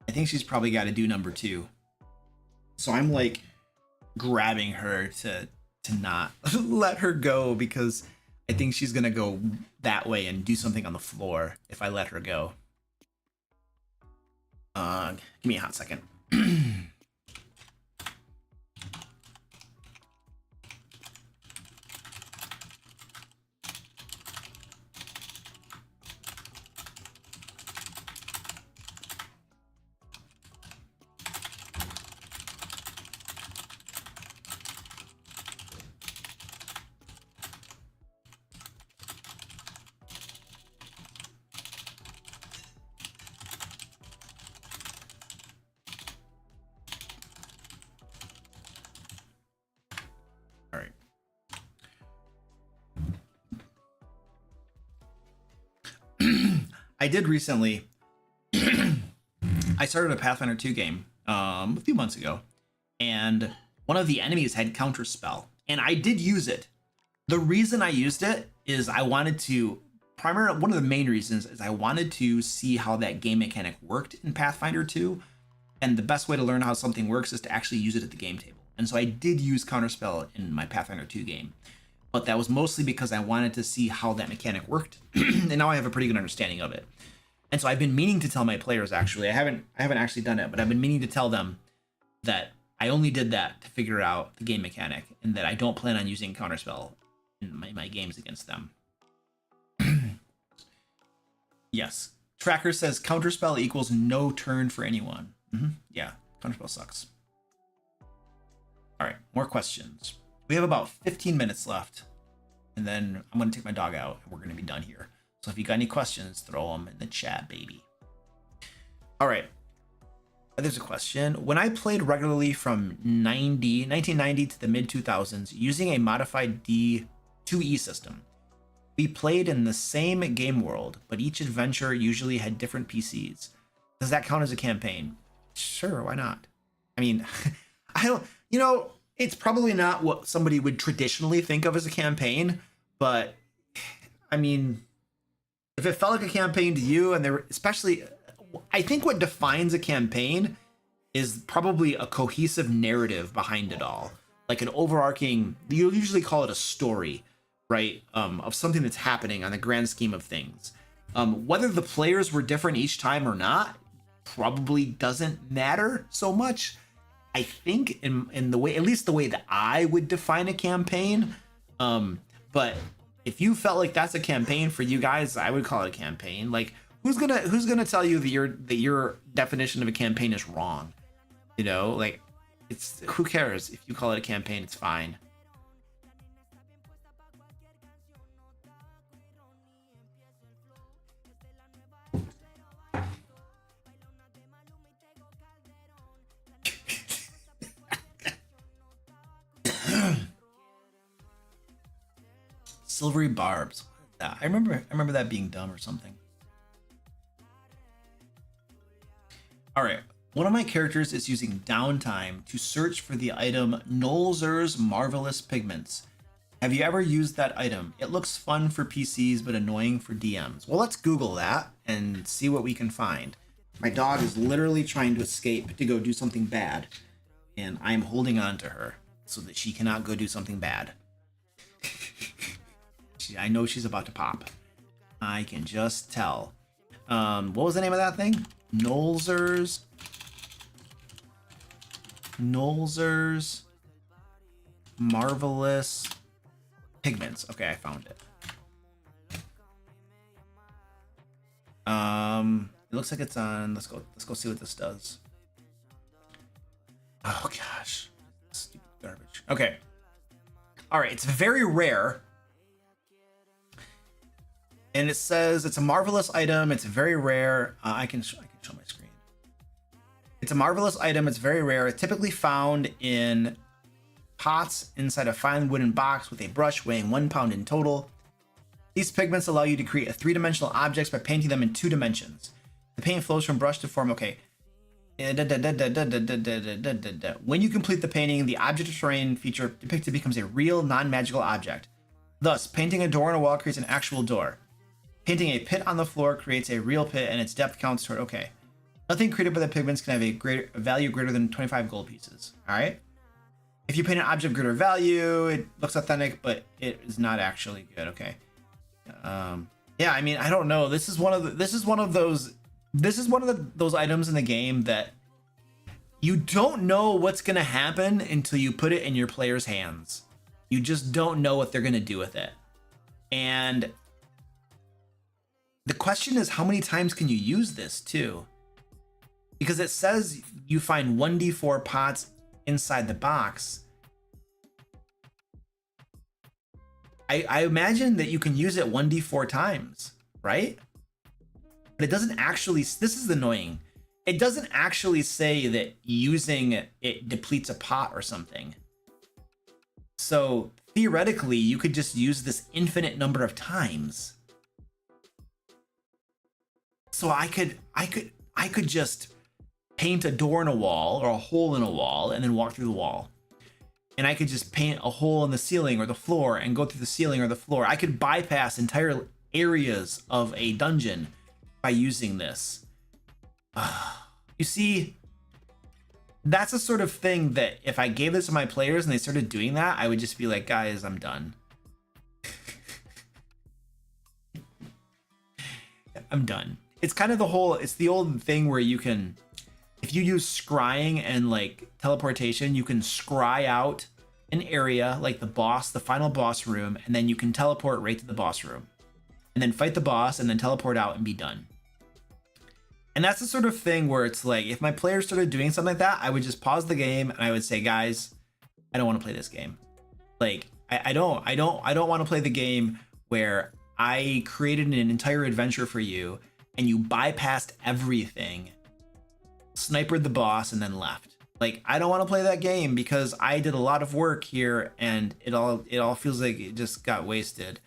I think she's probably got to do number 2. So I'm like grabbing her to not let her go because I think she's going to go that way and do something on the floor if I let her go. Give me a hot second. All right. I did recently. I started a Pathfinder 2 game a few months ago, and one of the enemies had counterspell, and I did use it. The reason I used it is I wanted to one of the main reasons is I wanted to see how that game mechanic worked in Pathfinder 2, and the best way to learn how something works is to actually use it at the game table. And so I did use counterspell in my Pathfinder 2 game, but that was mostly because I wanted to see how that mechanic worked, and now I have a pretty good understanding of it. And so I've been meaning to tell my players, actually, I haven't actually done it, but I've been meaning to tell them that I only did that to figure out the game mechanic, and that I don't plan on using counterspell in my games against them. Yes. Tracker says counterspell equals no turn for anyone. Yeah, counterspell sucks. All right, more questions. We have about 15 minutes left, and then I'm going to take my dog out, and we're going to be done here. So if you got any questions, throw them in the chat, baby. All right. There's a question. When I played regularly from 1990 to the mid-2000s using a modified D2E system, we played in the same game world, but each adventure usually had different PCs. Does that count as a campaign? Sure, why not? I mean, I don't, it's probably not what somebody would traditionally think of as a campaign, but I mean, if it felt like a campaign to you, and especially, I think what defines a campaign is probably a cohesive narrative behind it all. Like an overarching, you'll usually call it a story, right? Of something that's happening on the grand scheme of things. Whether the players were different each time or not probably doesn't matter so much. I think in the way, at least the way that I would define a campaign. But if you felt like that's a campaign for you guys, I would call it a campaign. Like who's gonna tell you that your definition of a campaign is wrong? Like it's, who cares if you call it a campaign? It's fine. Silvery barbs. I remember that being dumb or something. All right. One of my characters is using downtime to search for the item Nolzur's Marvelous Pigments. Have you ever used that item? It looks fun for PCs, but annoying for DMs. Well, let's Google that and see what we can find. My dog is literally trying to escape to go do something bad, and I'm holding on to her so that she cannot go do something bad. I know she's about to pop. I can just tell. What was the name of that thing? Nolzur's Marvelous Pigments. Okay, I found it. It looks like it's on. Let's go see what this does. Oh gosh, stupid garbage. Okay. All right, it's very rare. And it says it's a marvelous item. It's very rare. I can can show my screen. It's a marvelous item. It's very rare. It's typically found in pots inside a fine wooden box with a brush weighing 1 pound in total. These pigments allow you to create 3-dimensional objects by painting them in 2 dimensions. The paint flows from brush to form. Okay. When you complete the painting, the object or terrain feature depicted becomes a real, non-magical object. Thus, painting a door on a wall creates an actual door. Painting a pit on the floor creates a real pit, and its depth counts toward. Okay. Nothing created by the pigments can have a value greater than 25 gold pieces. All right. If you paint an object of greater value, it looks authentic, but it is not actually good. Okay. Yeah, I mean, I don't know. This is one of those items in the game that you don't know what's gonna happen until you put it in your player's hands. You just don't know what they're gonna do with it. And the question is, how many times can you use this too? Because it says you find 1d4 pots inside the box. I imagine that you can use it 1d4 times, right? But it doesn't actually, this is annoying. It doesn't actually say that using it depletes a pot or something. So theoretically, you could just use this infinite number of times. So I could just paint a door in a wall or a hole in a wall and then walk through the wall. And I could just paint a hole in the ceiling or the floor and go through the ceiling or the floor. I could bypass entire areas of a dungeon by using this. You see, that's the sort of thing that if I gave this to my players and they started doing that, I would just be like, guys, I'm done. I'm done. It's kind of it's the old thing where you can, if you use scrying and like teleportation, you can scry out an area like the final boss room, and then you can teleport right to the boss room and then fight the boss and then teleport out and be done. And that's the sort of thing where it's like, if my players started doing something like that, I would just pause the game and I would say, guys, I don't want to play this game. Like, I don't want to play the game where I created an entire adventure for you and you bypassed everything, snipered the boss, and then left. Like, I don't want to play that game because I did a lot of work here and it all feels like it just got wasted.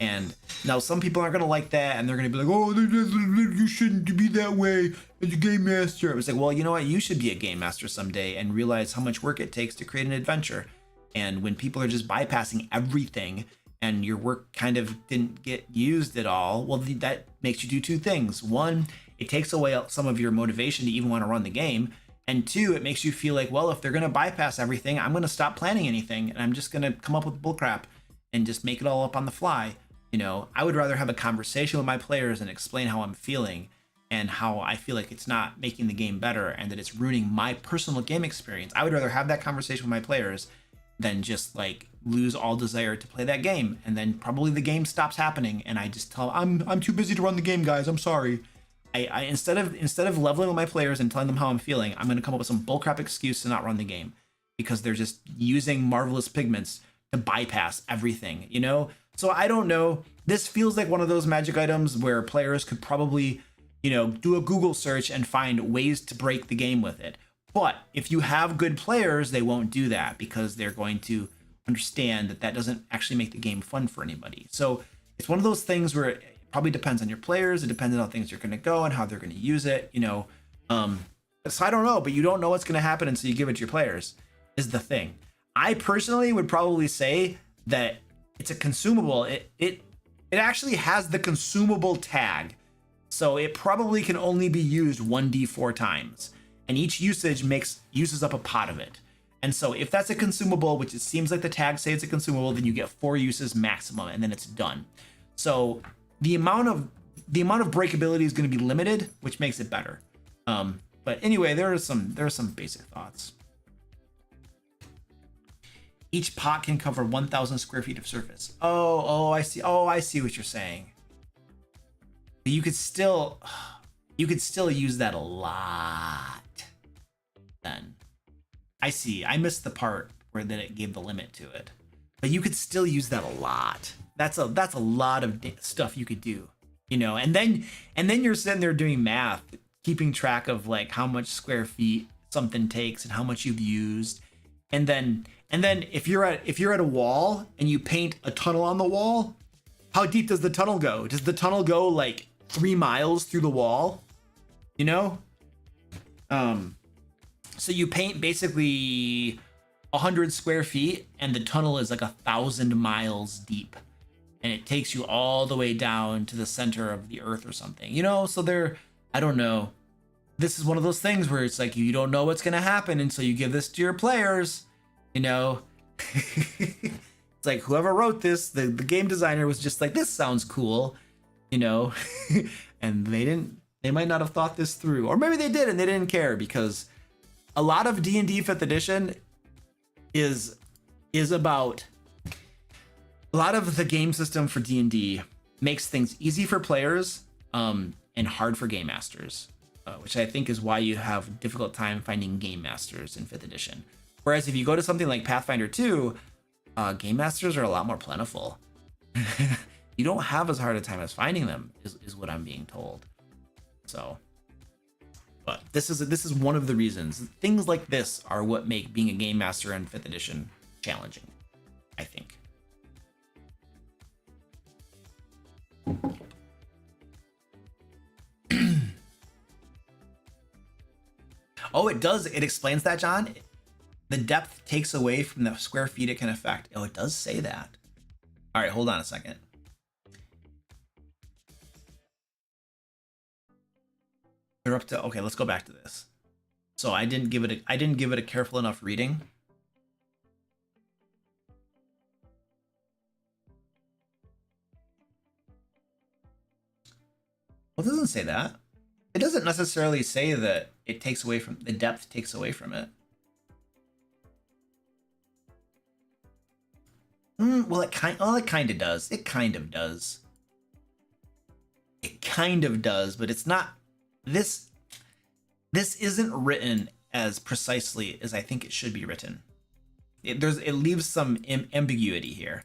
And now some people aren't going to like that and they're going to be like, oh, you shouldn't be that way as a game master. It was like, well, you know what? You should be a game master someday and realize how much work it takes to create an adventure. And when people are just bypassing everything and your work kind of didn't get used at all, well, that makes you do 2 things. 1, it takes away some of your motivation to even want to run the game. And 2, it makes you feel like, well, if they're going to bypass everything, I'm going to stop planning anything and I'm just going to come up with bullcrap and just make it all up on the fly. You know, I would rather have a conversation with my players and explain how I'm feeling and how I feel like it's not making the game better and that it's ruining my personal game experience. I would rather have that conversation with my players than just like lose all desire to play that game. And then probably the game stops happening and I just tell I'm too busy to run the game, guys. I'm sorry. I instead of leveling with my players and telling them how I'm feeling, I'm going to come up with some bullcrap excuse to not run the game because they're just using marvelous pigments to bypass everything, you know? So I don't know. This feels like one of those magic items where players could probably, you know, do a Google search and find ways to break the game with it. But if you have good players, they won't do that because they're going to understand that that doesn't actually make the game fun for anybody. So it's one of those things where it probably depends on your players. It depends on how things are going to go and how they're going to use it, you know. So I don't know, but you don't know what's going to happen until you give it to your players is the thing. I personally would probably say that it's a consumable. It actually has the consumable tag. So it probably can only be used 1d4 times. And each usage uses up a pot of it. And so if that's a consumable, which it seems like the tag say it's a consumable, then you get 4 uses maximum and then it's done. So the amount of breakability is going to be limited, which makes it better. But anyway, there are some basic thoughts. Each pot can cover 1,000 square feet of surface. Oh, I see. Oh, I see what you're saying. But you could still use that a lot. Then I see. I missed the part where then it gave the limit to it. But you could still use that a lot. That's a lot of stuff you could do, you know. And then you're sitting there doing math keeping track of like how much square feet something takes and how much you've used. And then if you're at a wall and you paint a tunnel on the wall, how deep does the tunnel go? Does the tunnel go like 3 miles through the wall? You know? So you paint basically 100 square feet and the tunnel is like 1,000 miles deep. And it takes you all the way down to the center of the earth or something, you know? So I don't know. This is one of those things where it's like, you don't know what's going to happen. And so you give this to your players, you know? It's like whoever wrote this, the game designer was just like, this sounds cool, you know? And they might not have thought this through, or maybe they did and they didn't care, because a lot of D&D 5th edition is about, a lot of the game system for D&D makes things easy for players and hard for game masters, which I think is why you have a difficult time finding game masters in 5th edition. Whereas if you go to something like Pathfinder 2, game masters are a lot more plentiful. You don't have as hard a time as finding them, is what I'm being told. So, but this is one of the reasons. Things like this are what make being a game master in 5th edition challenging, I think. Oh, it does. It explains that, John. The depth takes away from the square feet it can affect. Oh, it does say that. All right, hold on a second. They're up to, okay, let's go back to this. So I didn't give it a careful enough reading. Well, it doesn't say that. It doesn't necessarily say that it takes away from the depth, takes away from it. Well, it kind of does. It kind of does. It kind of does, but it's not. This isn't written as precisely as I think it should be written. It leaves some ambiguity here.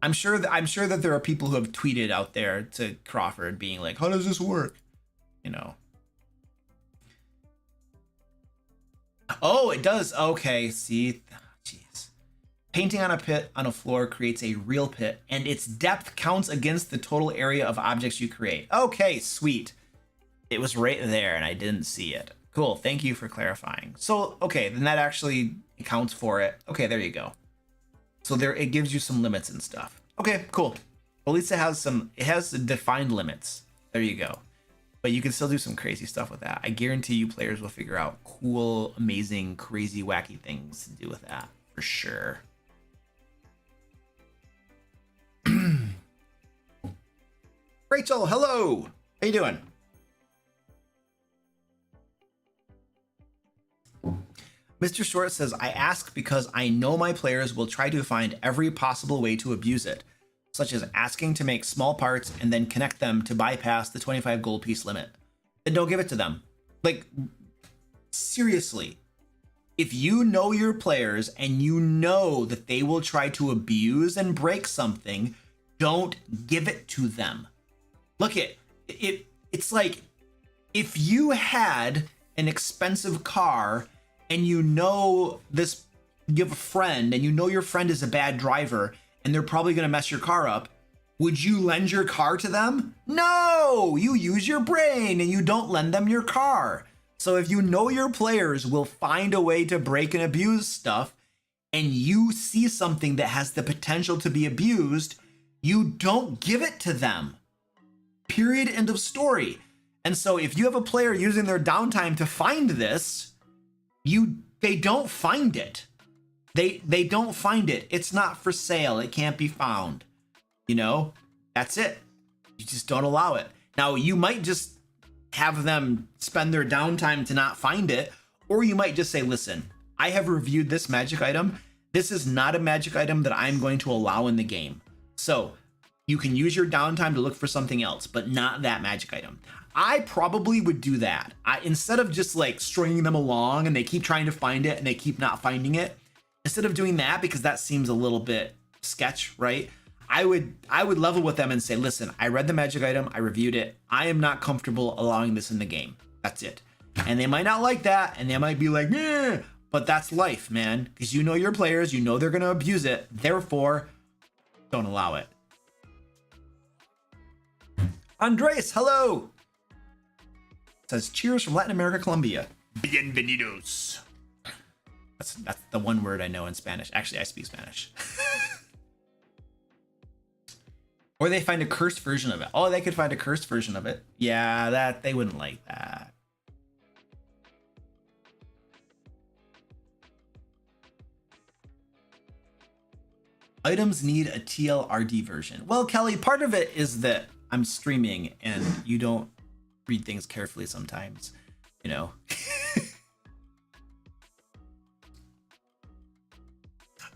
I'm sure that there are people who have tweeted out there to Crawford being like, "How does this work?" You know. Oh, it does. Okay, see. Jeez. Painting on a pit on a floor creates a real pit, and its depth counts against the total area of objects you create. Okay, sweet. It was right there, and I didn't see it. Cool, thank you for clarifying. So, okay, then that actually accounts for it. Okay, there you go. So it gives you some limits and stuff. Okay, cool. Well, at least it has defined limits. There you go. But you can still do some crazy stuff with that. I guarantee you players will figure out cool, amazing, crazy, wacky things to do with that, for sure. Rachel, hello. How you doing? Mr. Short says, I ask because I know my players will try to find every possible way to abuse it, such as asking to make small parts and then connect them to bypass the 25 gold piece limit. Then don't give it to them. Like, seriously, if you know your players and you know that they will try to abuse and break something, don't give it to them. Look it's like if you had an expensive car and you know you have a friend and you know your friend is a bad driver and they're probably going to mess your car up, would you lend your car to them? No, you use your brain and you don't lend them your car. So if you know your players will find a way to break and abuse stuff and you see something that has the potential to be abused, you don't give it to them. Period. End of story. And so if you have a player using their downtime to find this, they don't find it. They don't find it. It's not for sale. It can't be found. You know, that's it. You just don't allow it. Now, you might just have them spend their downtime to not find it, or you might just say, listen, I have reviewed this magic item. This is not a magic item that I'm going to allow in the game. So you can use your downtime to look for something else, but not that magic item. I probably would do that. Instead of just like stringing them along and they keep trying to find it and they keep not finding it, instead of doing that, because that seems a little bit sketch, right? I would level with them and say, listen, I read the magic item, I reviewed it. I am not comfortable allowing this in the game. That's it. And they might not like that, and they might be like, eh, but that's life, man. Because you know your players, you know they're going to abuse it. Therefore, don't allow it. Andres, hello. Says cheers from Latin America, Colombia. Bienvenidos. That's the one word I know in Spanish. Actually, I speak Spanish. Or they find a cursed version of it. Oh, they could find a cursed version of it. Yeah, that they wouldn't like that. Items need a TLRD version. Well, Kelly, part of it is that I'm streaming and you don't read things carefully sometimes, you know.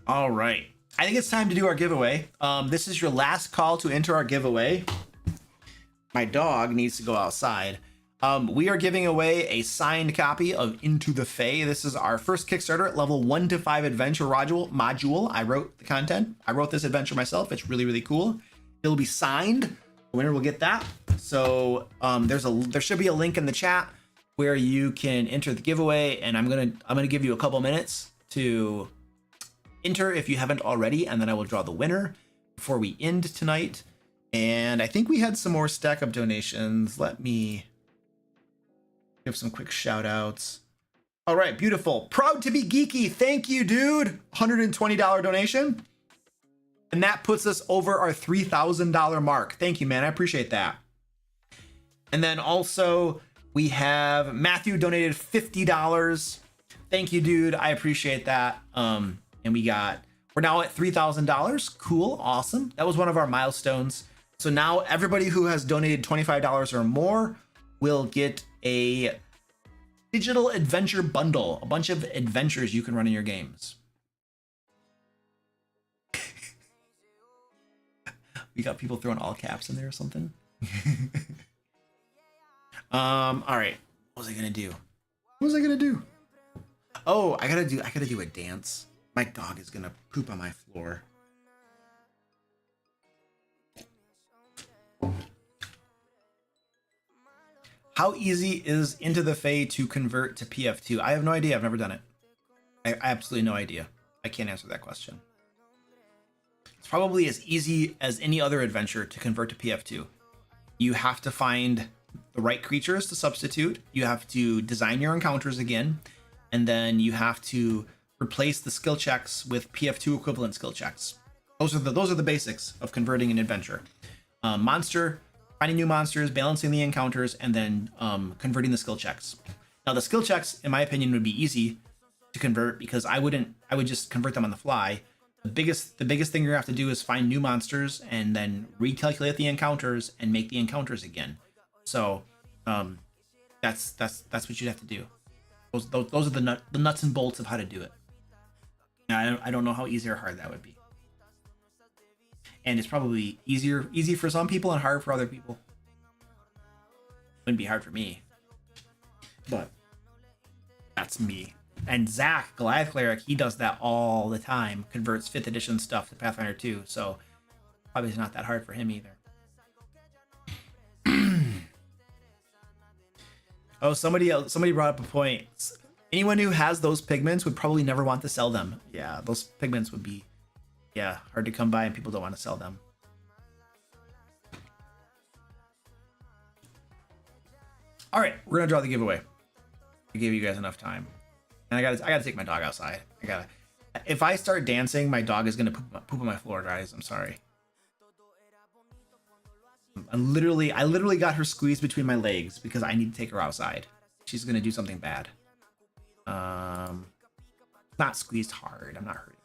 All right. I think it's time to do our giveaway. This is your last call to enter our giveaway. My dog needs to go outside. We are giving away a signed copy of Into the Fae. This is our first Kickstarter level 1 to 5 adventure module. I wrote the content. I wrote this adventure myself. It's really, really cool. It'll be signed. The winner will get that. So there should be a link in the chat where you can enter the giveaway, and I'm gonna give you a couple minutes to enter if you haven't already, and then I will draw the winner before we end tonight. And I think we had some more stack up donations. Let me give some quick shout outs. All right, beautiful. Proud to be geeky. Thank you, dude. $120 donation. And that puts us over our $3,000 mark. Thank you, man. I appreciate that. And then also we have Matthew donated $50. Thank you, dude. I appreciate that. And we're now at $3,000. Cool. Awesome. That was one of our milestones. So now everybody who has donated $25 or more will get a digital adventure bundle, a bunch of adventures you can run in your games. We got people throwing all caps in there or something. All right. What was I gonna do? Oh, I gotta do a dance. My dog is gonna poop on my floor. How easy is Into the Fae to convert to PF2? I have no idea. I've never done it. I absolutely no idea. I can't answer that question. It's probably as easy as any other adventure to convert to PF2. You have to find the right creatures to substitute. You have to design your encounters again, and then you have to replace the skill checks with PF2 equivalent skill checks. Those are the basics of converting an adventure. Finding new monsters, balancing the encounters, and then converting the skill checks. Now, the skill checks, in my opinion, would be easy to convert because I would just convert them on the fly. The biggest thing you're gonna have to do is find new monsters and then recalculate the encounters and make the encounters again. So that's what you'd have to do. Those are the nuts and bolts of how to do it. Now, I don't know how easy or hard that would be. And it's probably easy for some people and hard for other people. Wouldn't be hard for me, but that's me. And Zach, Goliath Cleric, he does that all the time. Converts 5th edition stuff to Pathfinder 2, so probably it's not that hard for him either. Oh, somebody brought up a point. Anyone who has those pigments would probably never want to sell them. Yeah, those pigments would be hard to come by, and people don't want to sell them. All right, we're gonna draw the giveaway. I gave you guys enough time, and I gotta take my dog outside. If I start dancing, my dog is gonna poop on my floor, guys. I'm sorry. I literally got her squeezed between my legs because I need to take her outside. She's gonna do something bad. Not squeezed hard. I'm not hurting.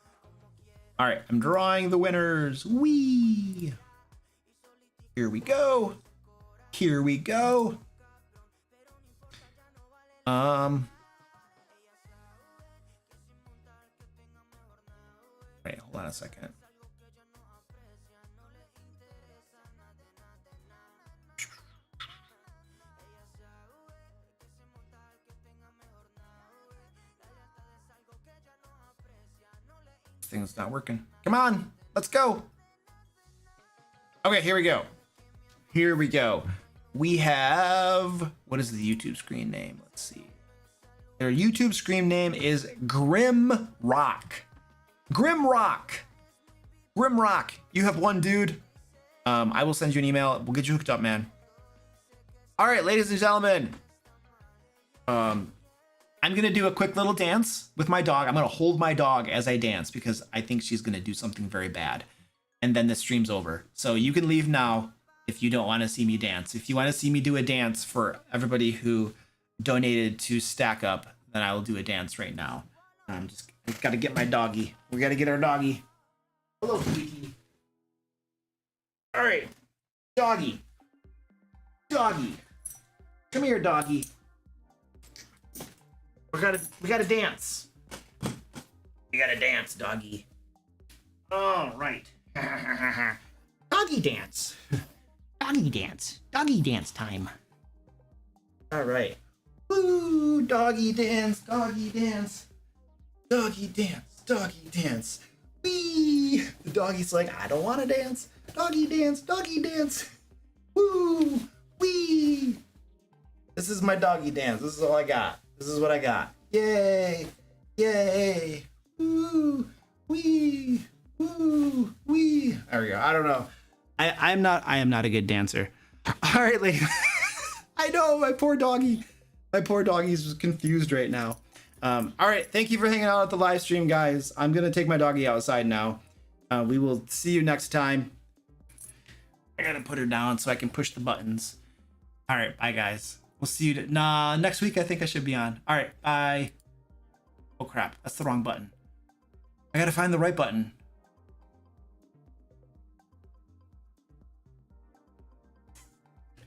All right, I'm drawing the winners. Whee! Here we go. Wait, hold on a second. This thing's not working. Come on, let's go. Okay, here we go. we have, what is the YouTube screen name? Let's see. Their YouTube screen name is Grim Rock. Grim Rock. Grim Rock. You have one dude. I will send you an email. We'll get you hooked up, man. All right, ladies and gentlemen. I'm gonna do a quick little dance with my dog. I'm gonna hold my dog as I dance because I think she's gonna do something very bad. And then the stream's over. So you can leave now if you don't want to see me dance. If you want to see me do a dance for everybody who donated to Stack Up, then I will do a dance right now. We've got to get my doggy. We got to get our doggy. Hello, sweetie. All right, doggy. Doggy. Come here, doggy. We gotta dance. We gotta dance, doggy. All right. Doggy dance. Doggy dance. Doggy dance time. All right. Woo! Doggy dance. Doggy dance. Doggy dance. Doggy dance. Wee! The doggy's like, I don't want to dance. Doggy dance. Doggy dance. Woo! Wee! This is my doggy dance. This is all I got. This is what I got. Yay! Yay! Woo! Wee! Woo! Wee! There we go. I don't know. I am not a good dancer. All right, ladies. I know, my poor doggy. My poor doggy's confused right now. All right, thank you for hanging out at the live stream, guys. I'm gonna take my doggy outside now. We will see you next time. I gotta put her down so I can push the buttons. All right, bye, guys. We'll see you. Next week I think I should be on. All right, bye. Oh crap, that's the wrong button. I gotta find the right button.